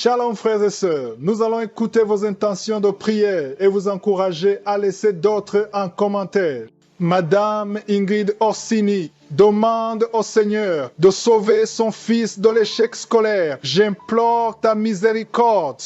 Shalom frères et sœurs, nous allons écouter vos intentions de prière et vous encourager à laisser d'autres en commentaire. Madame Ingrid Orsini demande au Seigneur de sauver son fils de l'échec scolaire. J'implore ta miséricorde.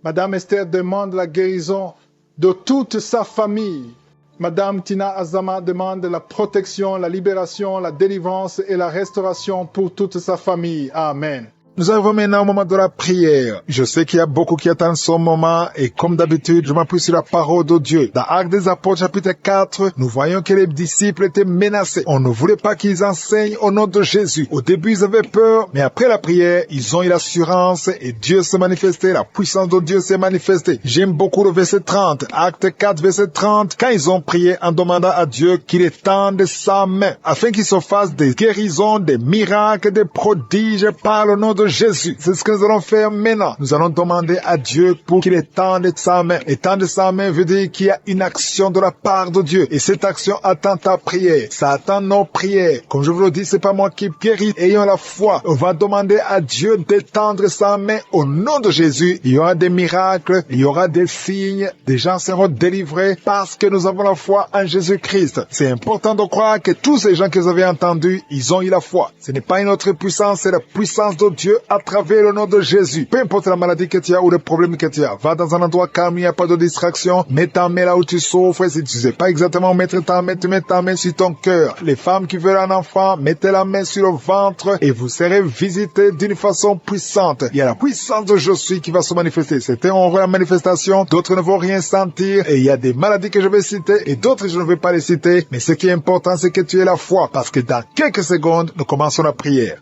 Madame Esther demande la guérison de toute sa famille. Madame Tina Azama demande la protection, la libération, la délivrance et la restauration pour toute sa famille. Amen. Nous arrivons maintenant au moment de la prière. Je sais qu'il y a beaucoup qui attendent ce moment et comme d'habitude, je m'appuie sur la parole de Dieu. Dans Actes des Apôtres chapitre 4, nous voyons que les disciples étaient menacés. On ne voulait pas qu'ils enseignent au nom de Jésus. Au début, ils avaient peur, mais après la prière, ils ont eu l'assurance et Dieu s'est manifesté. La puissance de Dieu s'est manifestée. J'aime beaucoup le verset 30. Acte 4, verset 30. Quand ils ont prié en demandant à Dieu qu'il étende sa main afin qu'il se fasse des guérisons, des miracles, des prodiges par le nom de Jésus. C'est ce que nous allons faire maintenant. Nous allons demander à Dieu pour qu'il étende sa main. Étendre sa main veut dire qu'il y a une action de la part de Dieu. Et cette action attend ta prière. Ça attend nos prières. Comme je vous le dis, c'est pas moi qui guéris. Ayons la foi. On va demander à Dieu d'étendre sa main au nom de Jésus. Il y aura des miracles. Il y aura des signes. Des gens seront délivrés parce que nous avons la foi en Jésus-Christ. C'est important de croire que tous ces gens que vous avez entendus, ils ont eu la foi. Ce n'est pas une autre puissance, c'est la puissance de Dieu à travers le nom de Jésus. Peu importe la maladie que tu as ou le problème que tu as, va dans un endroit calme, il n'y a pas de distraction, mets ta main là où tu souffres. Si tu ne sais pas exactement où mettre ta main, tu mets ta main sur ton cœur. Les femmes qui veulent un enfant, mettez la main sur le ventre et vous serez visités d'une façon puissante. Il y a la puissance de Je suis qui va se manifester. C'était en vrai la manifestation, d'autres ne vont rien sentir et il y a des maladies que je vais citer et d'autres je ne vais pas les citer. Mais ce qui est important, c'est que tu aies la foi parce que dans quelques secondes, nous commençons la prière.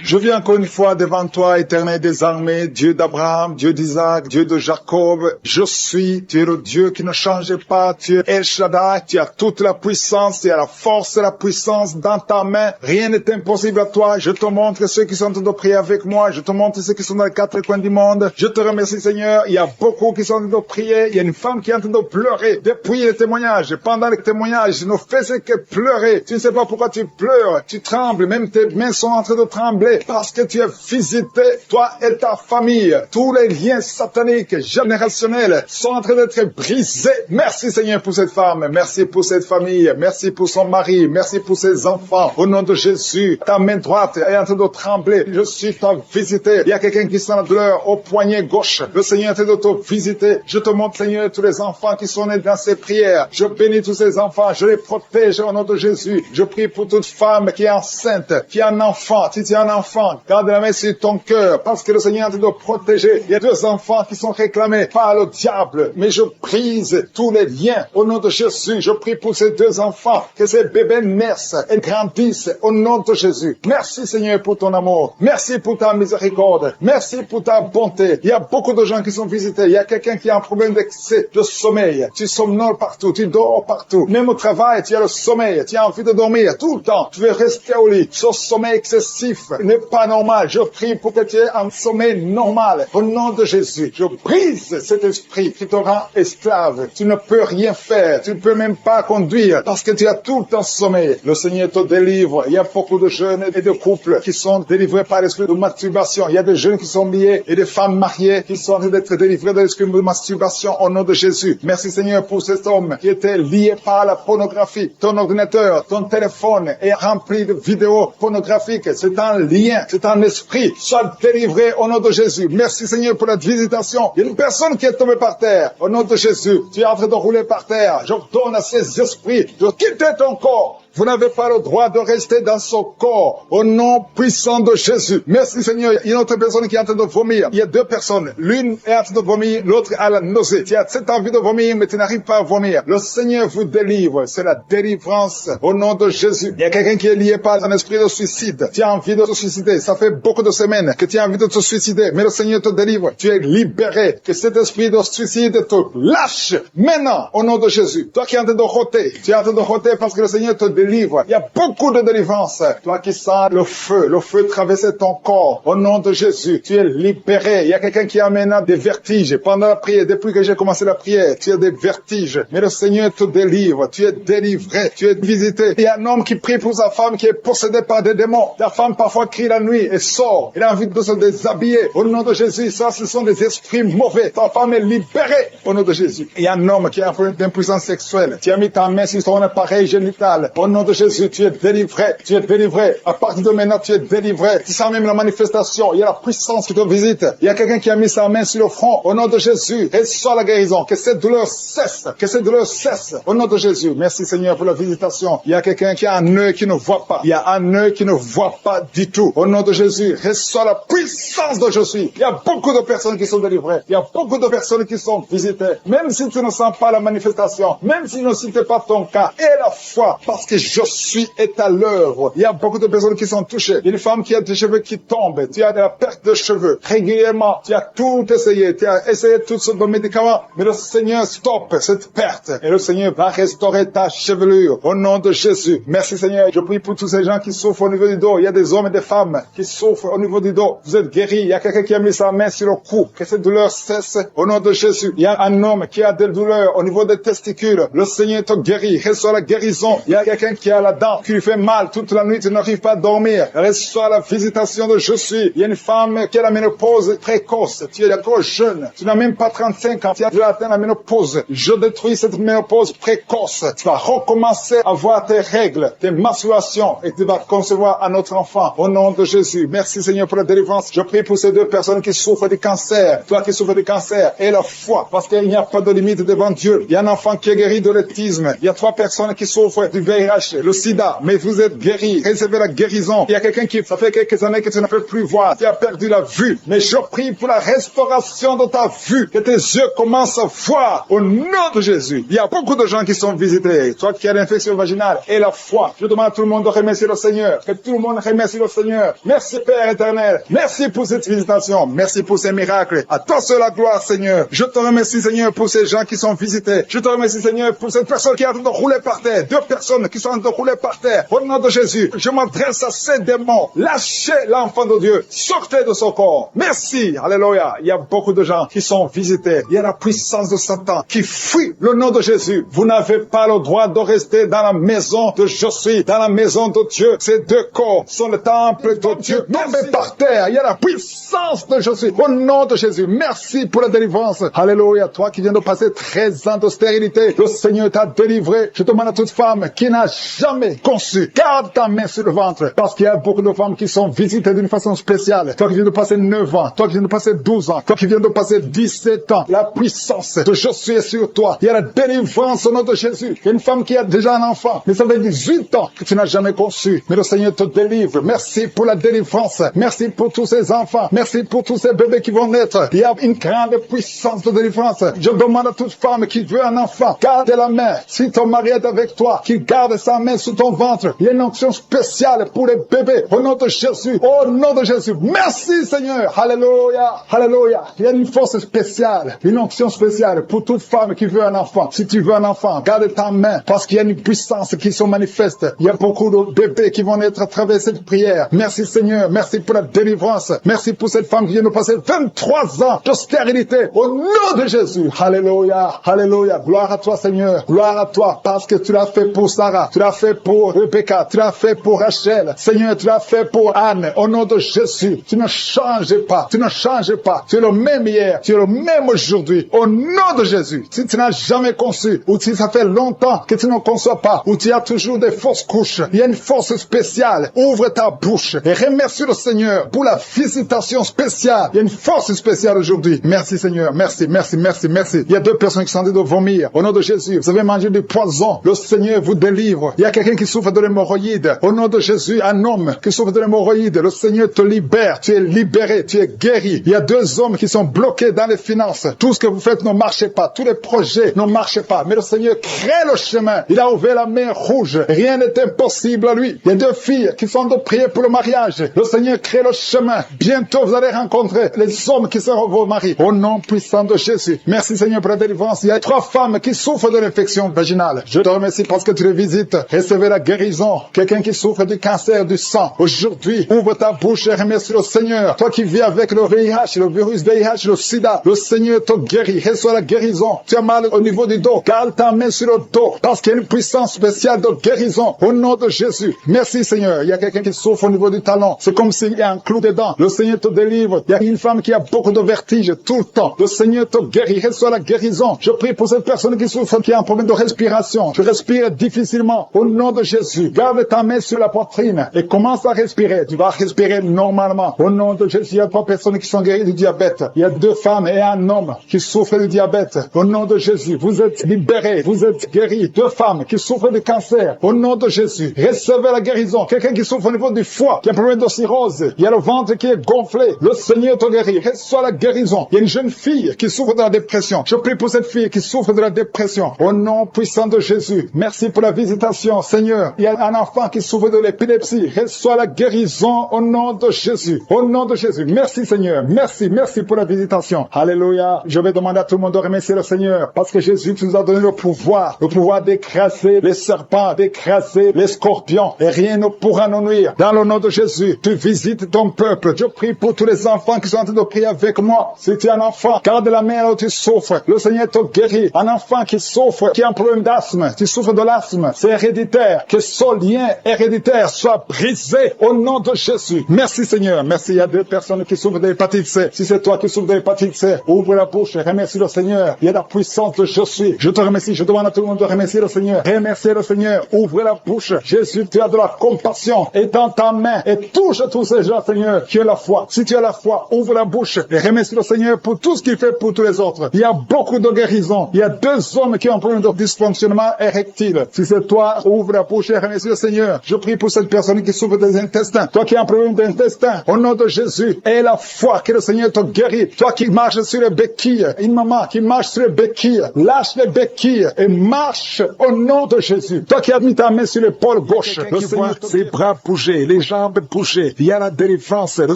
Je viens encore une fois devant toi, éternel des armées, Dieu d'Abraham, Dieu d'Isaac, Dieu de Jacob. Je suis, tu es le Dieu qui ne change pas, tu es El Shaddai, tu as toute la puissance, tu as la force et la puissance dans ta main. Rien n'est impossible à toi. Je te montre ceux qui sont en train de prier avec moi, je te montre ceux qui sont dans les quatre coins du monde. Je te remercie Seigneur, il y a beaucoup qui sont en train de prier, il y a une femme qui est en train de pleurer depuis les témoignages. Pendant les témoignages, je ne faisais que pleurer. Tu ne sais pas pourquoi tu pleures, tu trembles, même tes mains sont en train de trembler. Parce que tu es visité, toi et ta famille. Tous les liens sataniques, générationnels sont en train d'être brisés. Merci Seigneur pour cette femme. Merci pour cette famille. Merci pour son mari. Merci pour ses enfants. Au nom de Jésus, ta main droite est en train de trembler. Je suis ta visité. Il y a quelqu'un qui sent la douleur au poignet gauche. Le Seigneur est en train de te visiter. Je te montre Seigneur tous les enfants qui sont nés dans ces prières. Je bénis tous ces enfants. Je les protège au nom de Jésus. Je prie pour toute femme qui est enceinte, qui a un enfant. Si tu as un enfant, garde la main sur ton cœur, parce que le Seigneur est en train de protéger. Il y a 2 enfants qui sont réclamés par le diable, mais je brise tous les liens au nom de Jésus. Je prie pour ces 2 enfants, que ces bébés naissent et grandissent au nom de Jésus. Merci Seigneur pour ton amour. Merci pour ta miséricorde. Merci pour ta bonté. Il y a beaucoup de gens qui sont visités. Il y a quelqu'un qui a un problème d'excès de sommeil. Tu somnoles partout, tu dors partout. Même au travail, tu as le sommeil. Tu as envie de dormir tout le temps. Tu veux rester au lit. Ce sommeil excessif n'est pas normal. Je prie pour que tu aies un sommeil normal. Au nom de Jésus, je brise cet esprit qui te rend esclave. Tu ne peux rien faire. Tu ne peux même pas conduire parce que tu as tout le temps sommeil. Le Seigneur te délivre. Il y a beaucoup de jeunes et de couples qui sont délivrés par l'esprit de masturbation. Il y a des jeunes qui sont liés et des femmes mariées qui sont en train d'être délivrés de l'esprit de masturbation au nom de Jésus. Merci Seigneur pour cet homme qui était lié par la pornographie. Ton ordinateur, ton téléphone est rempli de vidéos pornographiques. C'est un lien, c'est un esprit. Sois délivré au nom de Jésus. Merci Seigneur pour la visitation. Il y a une personne qui est tombée par terre. Au nom de Jésus, tu es en train de rouler par terre. J'ordonne à ces esprits de quitter ton corps. Vous n'avez pas le droit de rester dans ce corps. Au nom puissant de Jésus. Merci Seigneur. Il y a une autre personne qui est en train de vomir. Il y a 2 personnes. L'une est en train de vomir, l'autre a la nausée. Tu as cette envie de vomir, mais tu n'arrives pas à vomir. Le Seigneur vous délivre. C'est la délivrance au nom de Jésus. Il y a quelqu'un qui est lié par un esprit de suicide. Tu as envie de te suicider. Ça fait beaucoup de semaines que tu as envie de te suicider. Mais le Seigneur te délivre. Tu es libéré. Que cet esprit de suicide te lâche maintenant au nom de Jésus. Toi qui es en train de roter. Tu es en train de roter parce que le Seigneur te délivre. délivre. Il y a beaucoup de délivrance. Toi qui sens le feu traverser ton corps. Au nom de Jésus, tu es libéré. Il y a quelqu'un qui a maintenant des vertiges. Pendant la prière, depuis que j'ai commencé la prière, tu as des vertiges. Mais le Seigneur te délivre. Tu es délivré. Tu es visité. Il y a un homme qui prie pour sa femme qui est possédée par des démons. La femme parfois crie la nuit et sort. Il a envie de se déshabiller. Au nom de Jésus, ça, ce sont des esprits mauvais. Ta femme est libérée. Au nom de Jésus. Il y a un homme qui a un problème d'impuissance sexuelle. Tu as mis ta main sur son appareil génital. Au nom de Jésus, tu es délivré. Tu es délivré. À partir de maintenant, tu es délivré. Tu sens même la manifestation. Il y a la puissance qui te visite. Il y a quelqu'un qui a mis sa main sur le front. Au nom de Jésus, reçois la guérison. Que cette douleur cesse. Que cette douleur cesse. Au nom de Jésus. Merci Seigneur pour la visitation. Il y a quelqu'un qui a un œil qui ne voit pas. Il y a un œil qui ne voit pas du tout. Au nom de Jésus, reçois la puissance de je suis. Il y a beaucoup de personnes qui sont délivrées. Il y a beaucoup de personnes qui sont visitées. Même si tu ne sens pas la manifestation, même si tu ne cites pas ton cas, et la foi, parce que je suis est à l'œuvre. Il y a beaucoup de personnes qui sont touchées. Il y a une femme qui a des cheveux qui tombent. Tu as de la perte de cheveux. Régulièrement, tu as tout essayé. Tu as essayé toutes sortes de médicaments. Mais le Seigneur stoppe cette perte. Et le Seigneur va restaurer ta chevelure. Au nom de Jésus. Merci Seigneur. Je prie pour tous ces gens qui souffrent au niveau du dos. Il y a des hommes et des femmes qui souffrent au niveau du dos. Vous êtes guéris. Il y a quelqu'un qui a mis sa main sur le cou. Que cette douleur cesse. Au nom de Jésus. Il y a un homme qui a des douleurs au niveau des testicules. Le Seigneur te guérit. Reçois la guérison. Il y a quelqu'un qui a la dent qui lui fait mal toute la nuit. Tu n'arrives pas à dormir. Reçois la visitation de je suis. Il y a une femme qui a la ménopause précoce. Tu es encore jeune. Tu n'as même pas 35 ans. Tu as déjà atteint la ménopause. Je détruis cette ménopause précoce. Tu vas recommencer à voir tes règles, tes menstruations et tu vas concevoir un autre enfant. Au nom de Jésus. Merci Seigneur pour la délivrance. Je prie pour ces deux personnes qui souffrent du cancer. Toi qui souffres du cancer et la foi. Parce qu'il n'y a pas de limite devant Dieu. Il y a un enfant qui est guéri de l'autisme. Il y a 3 personnes qui souffrent du VIH, le sida. Mais vous êtes guéris. Recevez la guérison. Il y a quelqu'un qui, ça fait quelques années que tu ne peux plus voir. Tu as perdu la vue. Mais je prie pour la restauration de ta vue. Que tes yeux commencent à voir. Au nom de Jésus. Il y a beaucoup de gens qui sont visités. Toi qui as l'infection vaginale et la foi. Je demande à tout le monde de remercier le Seigneur. Que tout le monde remercie le Seigneur. Merci Père éternel. Merci pour cette visitation. Merci pour ces miracles. À toi seul la gloire Seigneur. Je te remercie Seigneur pour ces gens qui sont visités. Je te remercie Seigneur pour cette personne qui est en train de rouler par terre. 2 personnes qui sont en train de rouler par terre. Au nom de Jésus, je m'adresse à ces démons. Lâchez l'enfant de Dieu. Sortez de son corps. Merci. Alléluia. Il y a beaucoup de gens qui sont visités. Il y a la puissance de Satan qui fuit le nom de Jésus. Vous n'avez pas le droit de rester dans la maison de je suis, dans la maison de Dieu. Ces 2 corps sont le temple de Dieu. Tombez par terre. Il y a la puissance de je suis. Au nom de Jésus. Merci pour la délivrance. Alléluia. Toi qui viens de passer 13 ans de stérilité, le Seigneur t'a délivré. Je demande à toute femme qui n'a jamais conçu, garde ta main sur le ventre. Parce qu'il y a beaucoup de femmes qui sont visitées d'une façon spéciale. Toi qui viens de passer 9 ans, toi qui viens de passer 12 ans, toi qui viens de passer 17 ans, la puissance de je suis sur toi. Il y a la délivrance au nom de Jésus. Il y a une femme qui a déjà un enfant, mais ça fait 18 ans que tu n'as jamais conçu. Mais le Seigneur te délivre. Merci pour la délivrance. Merci pour tous ces enfants. Merci pour tous ces bébés qui vont naître. Il y a une grande puissance de délivrance. Je demande à toute femme qui veut un enfant, garde la main. Si ton mari est avec toi, qu'il garde sa main sous ton ventre. Il y a une onction spéciale pour les bébés. Au nom de Jésus. Au nom de Jésus. Merci Seigneur. Alléluia. Alléluia. Il y a une force spéciale. Une onction spéciale pour toute femme qui veut un enfant. Si tu veux un enfant, garde ta main. Parce qu'il y a une puissance qui se manifeste. Il y a beaucoup de bébés qui vont naître à travers cette prière. Merci Seigneur. Merci pour la délivrance. Merci pour cette femme qui vient de passer 23 ans de stérilité. Au nom de Jésus. Alléluia. Alléluia. Gloire à toi Seigneur. Gloire à toi parce que tu l'as fait pour Sarah. Tu l'as fait pour Rebecca. Tu l'as fait pour Rachel. Seigneur, tu l'as fait pour Anne. Au nom de Jésus. Tu ne changes pas. Tu ne changes pas. Tu es le même hier. Tu es le même aujourd'hui. Au nom de Jésus. Si tu n'as jamais conçu ou si ça fait longtemps que tu ne conçois pas ou tu as toujours des fausses couches, il y a une force spéciale. Ouvre ta bouche et remercie le Seigneur pour la visitation spéciale. Il y a une force spéciale aujourd'hui. Merci Seigneur. Merci, merci, merci, merci. Il y a 2 personnes qui sont en train de vomir. Au nom de Jésus, vous avez mangé du poison. Le Seigneur vous délivre. Il y a quelqu'un qui souffre de l'hémorroïde. Au nom de Jésus, un homme qui souffre de l'hémorroïde. Le Seigneur te libère. Tu es libéré. Tu es guéri. Il y a 2 hommes qui sont bloqués dans les finances. Tout ce que vous faites ne marche pas. Tous les projets ne marchent pas. Mais le Seigneur crée le chemin. Il a ouvert la main rouge. Rien n'est impossible à lui. Il y a 2 filles qui sont de prier pour le mariage. Le Seigneur crée le chemin. Bientôt, vous allez rencontrer les hommes qui seront vos maris. Au nom puissant de Jésus. Merci Seigneur pour la délivrance. Il y a 3 femmes qui souffrent de l'infection vaginale. Je te remercie parce que tu les visites. visite. Recevez la guérison. Quelqu'un qui souffre du cancer du sang. Aujourd'hui, ouvre ta bouche et remercie le Seigneur. Toi qui vis avec le VIH, le virus VIH, le sida, le Seigneur te guérit. Reçois la guérison. Tu as mal au niveau du dos. Garde ta main sur le dos parce qu'il y a une puissance spéciale de guérison au nom de Jésus. Merci Seigneur. Il y a quelqu'un qui souffre au niveau du talon. C'est comme s'il y a un clou dedans. Le Seigneur te délivre. Il y a une femme qui a beaucoup de vertige tout le temps. Le Seigneur te guérit. Reçois la guérison. Je prie pour cette personne qui souffre, qui a un problème de respiration. Tu respires difficilement. Au nom de Jésus, garde ta main sur la poitrine et commence à respirer. Tu vas respirer normalement. Au nom de Jésus, il y a 3 personnes qui sont guéries du diabète. Il y a 2 femmes et un homme qui souffrent du diabète. Au nom de Jésus, vous êtes libérés. Vous êtes guéris. 2 femmes qui souffrent du cancer. Au nom de Jésus, recevez la guérison. Quelqu'un qui souffre au niveau du foie, qui a un problème de cirrhose. Il y a le ventre qui est gonflé. Le Seigneur te guérit. Reçois la guérison. Il y a une jeune fille qui souffre de la dépression. Je prie pour cette fille qui souffre de la dépression. Au nom puissant de Jésus. Merci pour la visitation, Seigneur. Il y a un enfant qui souffre de l'épilepsie. Reçois la guérison au nom de Jésus. Au nom de Jésus. Merci, Seigneur. Merci pour la visitation. Alléluia. Je vais demander à tout le monde de remercier le Seigneur parce que Jésus nous a donné le pouvoir d'écraser les serpents, d'écraser les scorpions et rien ne pourra nous nuire. Dans le nom de Jésus, tu visites ton peuple. Je prie pour tous les enfants qui sont en train de prier avec moi. Si tu es un enfant, garde la main là où tu souffres. Le Seigneur te guérit. Un enfant qui souffre, qui a un problème d'asthme, tu souffres de l'asthme, c'est héréditaire. Que ce lien héréditaire soit brisé au nom de Jésus. Merci Seigneur. Merci. Il y a 2 personnes qui souffrent de l'hépatite C. Si c'est toi qui souffres de l'hépatite C, ouvre la bouche et remercie le Seigneur. Il y a la puissance de je suis. Je te remercie. Je demande à tout le monde de remercier le Seigneur. Remerciez le Seigneur. Ouvre la bouche. Jésus, tu as de la compassion. Et dans ta main. Et touche tous ces gens, Seigneur, qui ont la foi. Si tu as la foi, ouvre la bouche et remercie le Seigneur pour tout ce qu'il fait pour tous les autres. Il y a beaucoup de guérisons. Il y a 2 hommes qui ont un problème de dysfonctionnement érectile. Si c'est toi, ouvre la bouche et remercie le Seigneur. Je prie pour cette personne qui souffre des intestins. Toi qui as un problème d'intestin, au nom de Jésus, aie la foi que le Seigneur te guérit. Toi qui marches sur les béquilles, une maman qui marche sur les béquilles, lâche les béquilles et marche au nom de Jésus. Toi qui as mis ta main sur l'épaule gauche, le Seigneur te ses bras bouger, les jambes bouger. Il y a la délivrance, le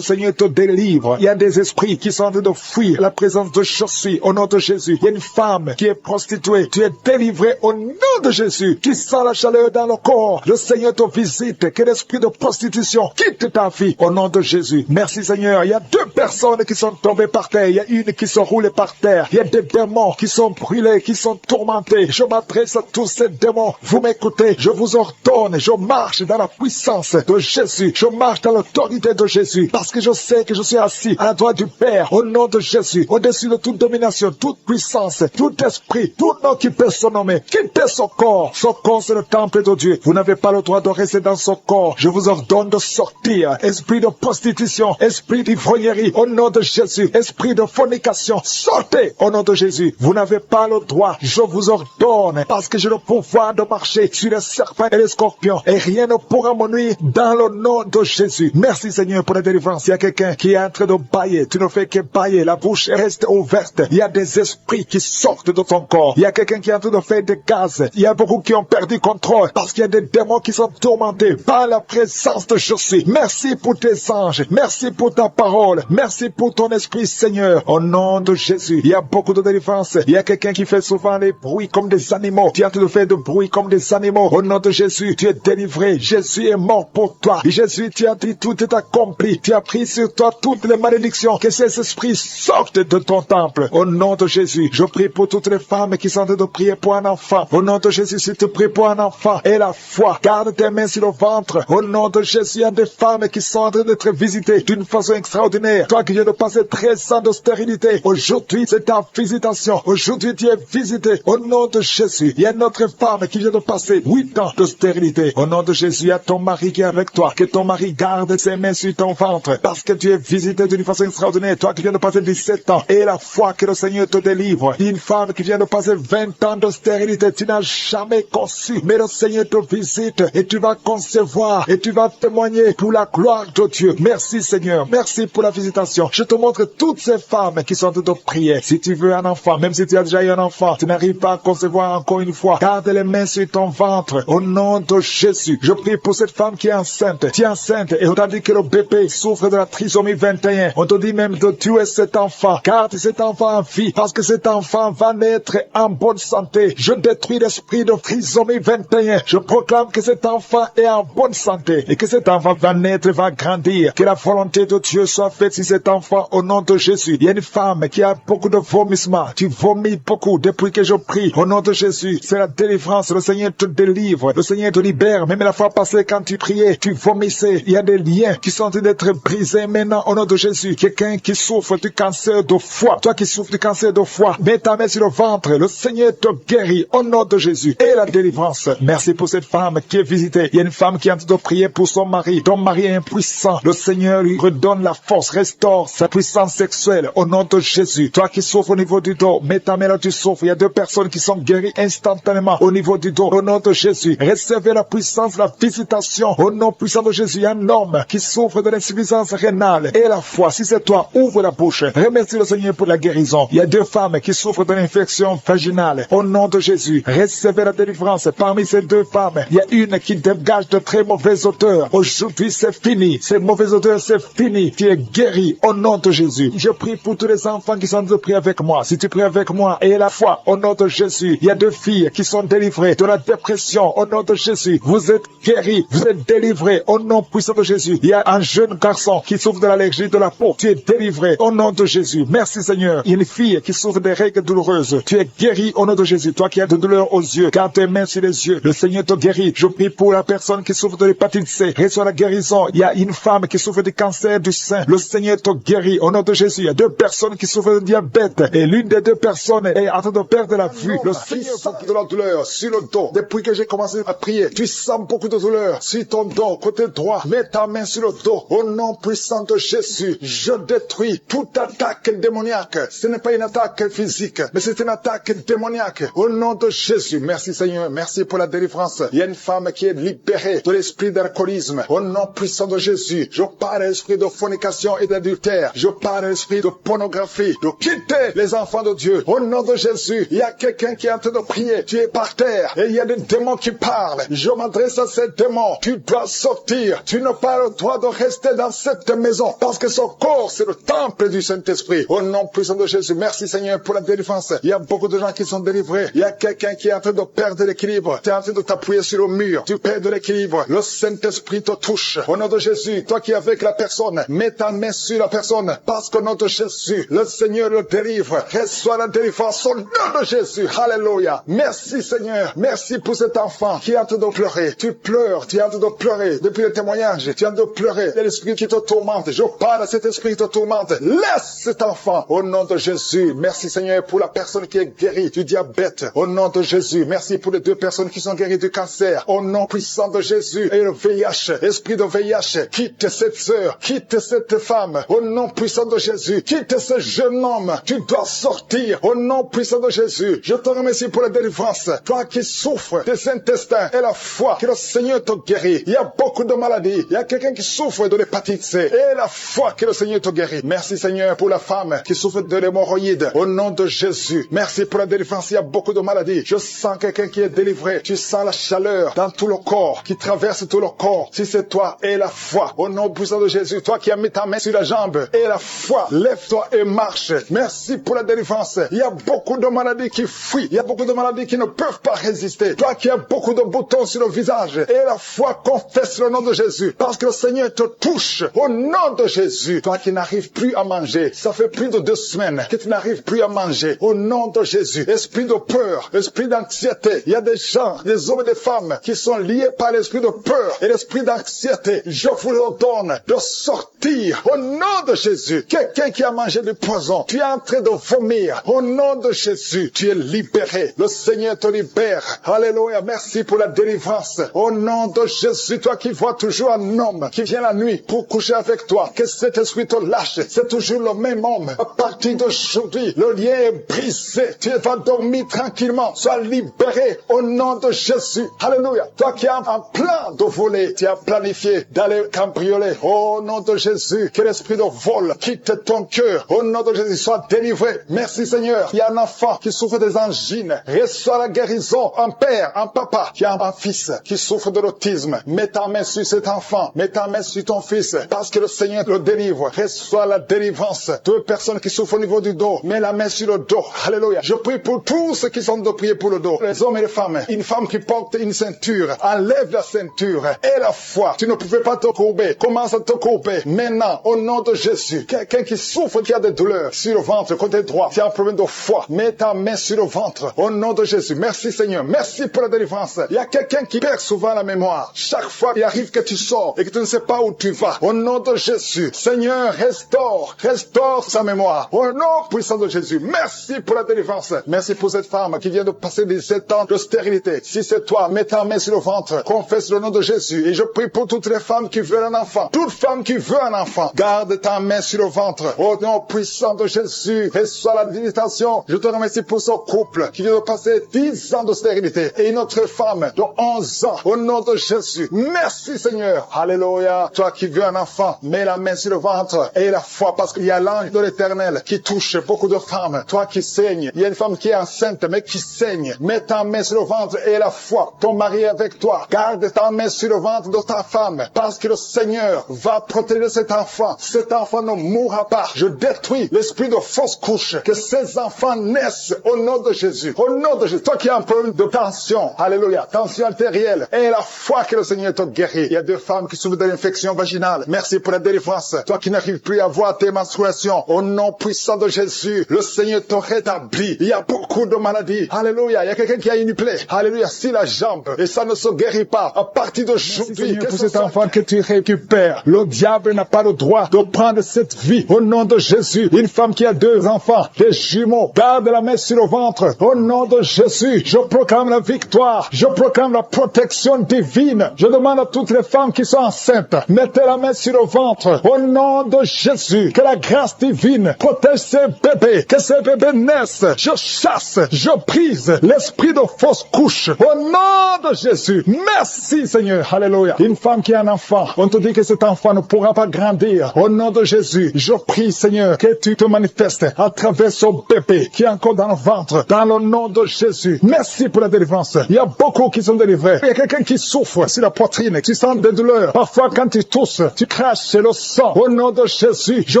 Seigneur te délivre. Il y a des esprits qui sont en train de fuir la présence de je suis au nom de Jésus. Il y a une femme qui est prostituée. Tu es délivré au nom de Jésus. Tu sens la chaleur dans le corps. Le Seigneur te visite. Que l'esprit de prostitution quitte ta vie au nom de Jésus. Merci Seigneur. Il y a 2 personnes qui sont tombées par terre. Il y a une qui se roule par terre. Il y a des démons qui sont brûlés, qui sont tourmentés. Je m'adresse à tous ces démons. Vous m'écoutez. Je vous ordonne. Je marche dans la puissance de Jésus. Je marche dans l'autorité de Jésus. Parce que je sais que je suis assis à la droite du Père au nom de Jésus. Au-dessus de toute domination, toute puissance, tout esprit, tout nom qui peut se nommer. Quittez son corps. Son corps, c'est le temple de Dieu. Vous n'avez pas le droit de rester dans son corps. Je vous ordonne de sortir. Esprit de prostitution, esprit d'ivrognerie, au nom de Jésus. Esprit de fornication, sortez au nom de Jésus. Vous n'avez pas le droit. Je vous ordonne, parce que j'ai le pouvoir de marcher sur les serpents et les scorpions. Et rien ne pourra me nuire dans le nom de Jésus. Merci Seigneur pour la délivrance. Il y a quelqu'un qui est en train de bailler. Tu ne fais que bailler. La bouche reste ouverte. Il y a des esprits qui sortent de ton corps. Il y a quelqu'un qui est en train de faire des gaz. Il y a beaucoup qui ont perdu contrôle parce qu'il y a des démons qui sont tourmentés par la présence de Jésus. Merci pour tes anges. Merci pour ta parole. Merci pour ton esprit, Seigneur. Au nom de Jésus, il y a beaucoup de délivrance. Il y a quelqu'un qui fait souvent des bruits comme des animaux. Tu es en train de faire des bruits comme des animaux. Au nom de Jésus, tu es délivré. Jésus est mort pour toi. Et Jésus, tu as dit tout est accompli. Tu as pris sur toi toutes les malédictions. Que ces esprits sortent de ton temple. Au nom de Jésus, je prie pour toutes les femmes qui sont en train de prier pour un enfant. Au nom de Jésus, si tu pries pour un enfant, et la foi, garde tes mains sur le ventre. Au nom de Jésus, il y a des femmes qui sont en train d'être visitées d'une façon extraordinaire. Toi qui viens de passer 13 ans de stérilité, aujourd'hui c'est ta visitation. Aujourd'hui tu es visité. Au nom de Jésus, il y a une autre femme qui vient de passer 8 ans de stérilité. Au nom de Jésus, il y a ton mari qui est avec toi. Que ton mari garde ses mains sur ton ventre, parce que tu es visité d'une façon extraordinaire. Toi qui viens de passer 17 ans, et la foi que le Seigneur te délivre. Une femme qui vient de passer 20 ans de stérilité, tu n'as jamais conçu, mais le Seigneur te visite et tu vas concevoir et tu vas témoigner pour la gloire de Dieu. Merci Seigneur, merci pour la visitation. Je te montre toutes ces femmes qui sont en train de prier. Si tu veux un enfant, même si tu as déjà eu un enfant, tu n'arrives pas à concevoir encore une fois, garde les mains sur ton ventre. Au nom de Jésus, je prie pour cette femme qui est enceinte. Tu es enceinte et on t'a dit que le bébé souffre de la trisomie 21. On te dit même de tuer cet enfant. Garde cet enfant en vie, parce que cet enfant va naître en bonne santé. Je détruis l'esprit de trisomie 21 21, je proclame que cet enfant est en bonne santé et que cet enfant va naître, va grandir. Que la volonté de Dieu soit faite sur cet enfant au nom de Jésus. Il y a une femme qui a beaucoup de vomissements. Tu vomis beaucoup depuis que je prie. Au nom de Jésus, c'est la délivrance. Le Seigneur te délivre. Le Seigneur te libère. Même la fois passée, quand tu priais, tu vomissais. Il y a des liens qui sont en train d'être brisés maintenant au nom de Jésus. Quelqu'un qui souffre du cancer de foie. Toi qui souffres du cancer de foie, mets ta main sur le ventre. Le Seigneur te guérit au nom de Jésus. Et la délivrance. Merci pour cette femme qui est visitée. Il y a une femme qui est en train de prier pour son mari. Ton mari est impuissant. Le Seigneur lui redonne la force, restaure sa puissance sexuelle au nom de Jésus. Toi qui souffres au niveau du dos, mets ta main là, tu souffres. Il y a 2 personnes qui sont guéries instantanément au niveau du dos. Au nom de Jésus, recevez la puissance, la visitation. Au nom puissant de Jésus, il y a un homme qui souffre de l'insuffisance rénale et la foi. Si c'est toi, ouvre la bouche. Remercie le Seigneur pour la guérison. Il y a 2 femmes qui souffrent de l'infection vaginale. Au nom de Jésus, recevez la délivrance. Parmi ces 2 femmes, il y a une qui dégage de très mauvaises odeurs. Aujourd'hui, c'est fini. Ces mauvaises odeurs, c'est fini. Tu es guéri au nom de Jésus. Je prie pour tous les enfants qui sont de prier avec moi. Si tu pries avec moi et la foi au nom de Jésus, il y a 2 filles qui sont délivrées de la dépression au nom de Jésus. Vous êtes guéris, vous êtes délivrés au nom puissant de Jésus. Il y a un jeune garçon qui souffre de l'allergie de la peau. Tu es délivré au nom de Jésus. Merci Seigneur. Il y a une fille qui souffre des règles douloureuses. Tu es guéri au nom de Jésus. Toi qui as de douleurs aux yeux, garde tes mains sur les yeux. Le Seigneur te guérit. Je prie pour la personne qui souffre de l'hépatite C. Reçois la guérison. Il y a une femme qui souffre du cancer du sein. Le Seigneur te guérit au nom de Jésus. Il y a 2 personnes qui souffrent de diabète et l'une des 2 personnes est en train de perdre la vue. Le Seigneur sent de la douleur sur le dos. Depuis que j'ai commencé à prier, tu sens beaucoup de douleur sur ton dos, côté droit. Mets ta main sur le dos. Au nom puissant de Jésus, je détruis toute attaque démoniaque. Ce n'est pas une attaque physique, mais c'est une attaque démoniaque. Au nom de Jésus, merci Seigneur. Merci pour la délivrance. Il y a une femme qui est libérée de l'esprit d'alcoolisme. Au nom puissant de Jésus, je parle à l'esprit de fornication et d'adultère. Je parle à l'esprit de pornographie, de quitter les enfants de Dieu. Au nom de Jésus, il y a quelqu'un qui est en train de prier. Tu es par terre et il y a des démons qui parlent. Je m'adresse à ces démons. Tu dois sortir. Tu n'as pas le droit de rester dans cette maison parce que son corps, c'est le temple du Saint-Esprit. Au nom puissant de Jésus, merci Seigneur pour la délivrance. Il y a beaucoup de gens qui sont délivrés. Il y a quelqu'un qui est en train de perdre l'équilibre. Tu es en train de t'appuyer sur le mur. Tu perds de l'équilibre. Le Saint-Esprit te touche. Au nom de Jésus, toi qui es avec la personne, mets ta main sur la personne parce qu'au nom de Jésus, le Seigneur le délivre. Reçois la délivrance au nom de Jésus. Alléluia. Merci Seigneur. Merci pour cet enfant qui est en train de pleurer. Tu pleures. Tu es en train de pleurer. Depuis le témoignage, tu es en train de pleurer. Il y a l'esprit qui te tourmente. Je parle à cet esprit qui te tourmente. Laisse cet enfant au nom de Jésus. Merci Seigneur pour la personne qui est guérie du diabète. Au nom de Jésus. Merci pour les 2 personnes qui sont guéries du cancer. Au nom puissant de Jésus. Et le VIH, esprit de VIH, quitte cette sœur, quitte cette femme. Au nom puissant de Jésus. Quitte ce jeune homme. Tu dois sortir. Au nom puissant de Jésus. Je te remercie pour la délivrance. Toi qui souffres des intestins et la foi, que le Seigneur te guérit. Il y a beaucoup de maladies. Il y a quelqu'un qui souffre de l'hépatite C. Et la foi, que le Seigneur te guérit. Merci Seigneur pour la femme qui souffre de l'hémorroïde. Au nom de Jésus. Merci pour la délivrance. Il y a beaucoup de maladies. Je sens quelqu'un qui est délivré. Tu sens la chaleur dans tout le corps, qui traverse tout le corps. Si c'est toi, et la foi. Au nom puissant de Jésus. Toi qui as mis ta main sur la jambe, et la foi. Lève-toi et marche. Merci pour la délivrance. Il y a beaucoup de maladies qui fuient. Il y a beaucoup de maladies qui ne peuvent pas résister. Toi qui as beaucoup de boutons sur le visage, et la foi, confesse le nom de Jésus. Parce que le Seigneur te touche. Au nom de Jésus. Toi qui n'arrives plus à manger. Ça fait plus de 2 semaines que tu n'arrives plus à manger. Au nom de Jésus. Esprit de peur. Esprit d'anxiété. Il y a des gens, des hommes et des femmes qui sont liés par l'esprit de peur et l'esprit d'anxiété. Je vous ordonne de sortir. Au nom de Jésus. Quelqu'un qui a mangé du poison. Tu es en train de vomir. Au nom de Jésus. Tu es libéré. Le Seigneur te libère. Alléluia. Merci pour la délivrance. Au nom de Jésus. Toi qui vois toujours un homme qui vient la nuit pour coucher avec toi. Que cet esprit te lâche. C'est toujours le même homme. À partir d'aujourd'hui, le lien est brisé. Tu vas dormir tranquillement. Sois libéré au nom de Jésus. Alléluia. Toi qui as un plan de voler, tu as planifié d'aller cambrioler. Au nom de Jésus, que l'esprit de vol quitte ton cœur. Au nom de Jésus, sois délivré. Merci Seigneur. Il y a un enfant qui souffre des angines. Reçois la guérison. Un père, un papa qui a un fils qui souffre de l'autisme. Mets ta main sur cet enfant. Mets ta main sur ton fils. Parce que le Seigneur le délivre. Reçois la délivrance. 2 personnes qui souffrent au niveau du dos. Mets la main sur le dos. Alléluia. Je prie pour tous ceux qui sont de prier pour le dos. Les hommes et les femmes. Une femme femme qui porte une ceinture, enlève la ceinture et la foi. Tu ne pouvais pas te courber. Commence à te courber. Maintenant, au nom de Jésus, quelqu'un qui souffre, qui a des douleurs sur le ventre, côté droit, qui a un problème de foi, mets ta main sur le ventre. Au nom de Jésus. Merci Seigneur. Merci pour la délivrance. Il y a quelqu'un qui perd souvent la mémoire. Chaque fois, il arrive que tu sors et que tu ne sais pas où tu vas. Au nom de Jésus. Seigneur, restaure sa mémoire. Au nom puissant de Jésus. Merci pour la délivrance. Merci pour cette femme qui vient de passer 17 ans de stérilité. Si c'est toi, mets ta main sur le ventre. Confesse le nom de Jésus. Et je prie pour toutes les femmes qui veulent un enfant. Toute femme qui veut un enfant, garde ta main sur le ventre. Au nom puissant de Jésus, reçois la visitation. Je te remercie pour ce couple qui vient de passer 10 ans de stérilité. Et une autre femme de 11 ans. Au nom de Jésus. Merci Seigneur. Alléluia. Toi qui veux un enfant, mets la main sur le ventre et la foi, parce qu'il y a l'ange de l'Éternel qui touche beaucoup de femmes. Toi qui saignes, il y a une femme qui est enceinte mais qui saigne. Mets ta main sur le ventre et la foi. Ton mari est avec toi. Garde ta main sur le ventre de ta femme, parce que le Seigneur va protéger cet enfant. Cet enfant ne mourra pas. Je détruis l'esprit de fausse couche. Que ces enfants naissent au nom de Jésus. Au nom de Jésus. Toi qui as un problème de tension, alléluia, tension artérielle, et la foi que le Seigneur te guérit. Il y a deux femmes qui souffrent de l'infection vaginale. Merci pour la délivrance. Toi qui n'arrives plus à voir tes menstruations, au nom puissant de Jésus, le Seigneur te rétablit. Il y a beaucoup de maladies. Alléluia. Il y a quelqu'un qui a une plaie. Alléluia. Si la jambe, et ça ne se guérit pas. À partir d'aujourd'hui, pour cet enfant que tu récupères, le diable n'a pas le droit de prendre cette vie. Au nom de Jésus, une femme qui a 2 enfants, des jumeaux, garde la main sur le ventre. Au nom de Jésus, je proclame la victoire. Je proclame la protection divine. Je demande à toutes les femmes qui sont enceintes, mettez la main sur le ventre. Au nom de Jésus, que la grâce divine protège ces bébés, que ces bébés naissent. Je chasse, je brise l'esprit de fausse couche. Au nom de Jésus, merci Seigneur. Alléluia. Une femme qui a un enfant, on te dit que cet enfant ne pourra pas grandir. Au nom de Jésus, je prie Seigneur que tu te manifestes à travers ce bébé qui est encore dans le ventre. Dans le nom de Jésus. Merci pour la délivrance. Il y a beaucoup qui sont délivrés. Il y a quelqu'un qui souffre sur la poitrine. Tu sens des douleurs. Parfois quand tu tousses, tu craches le sang. Au nom de Jésus, je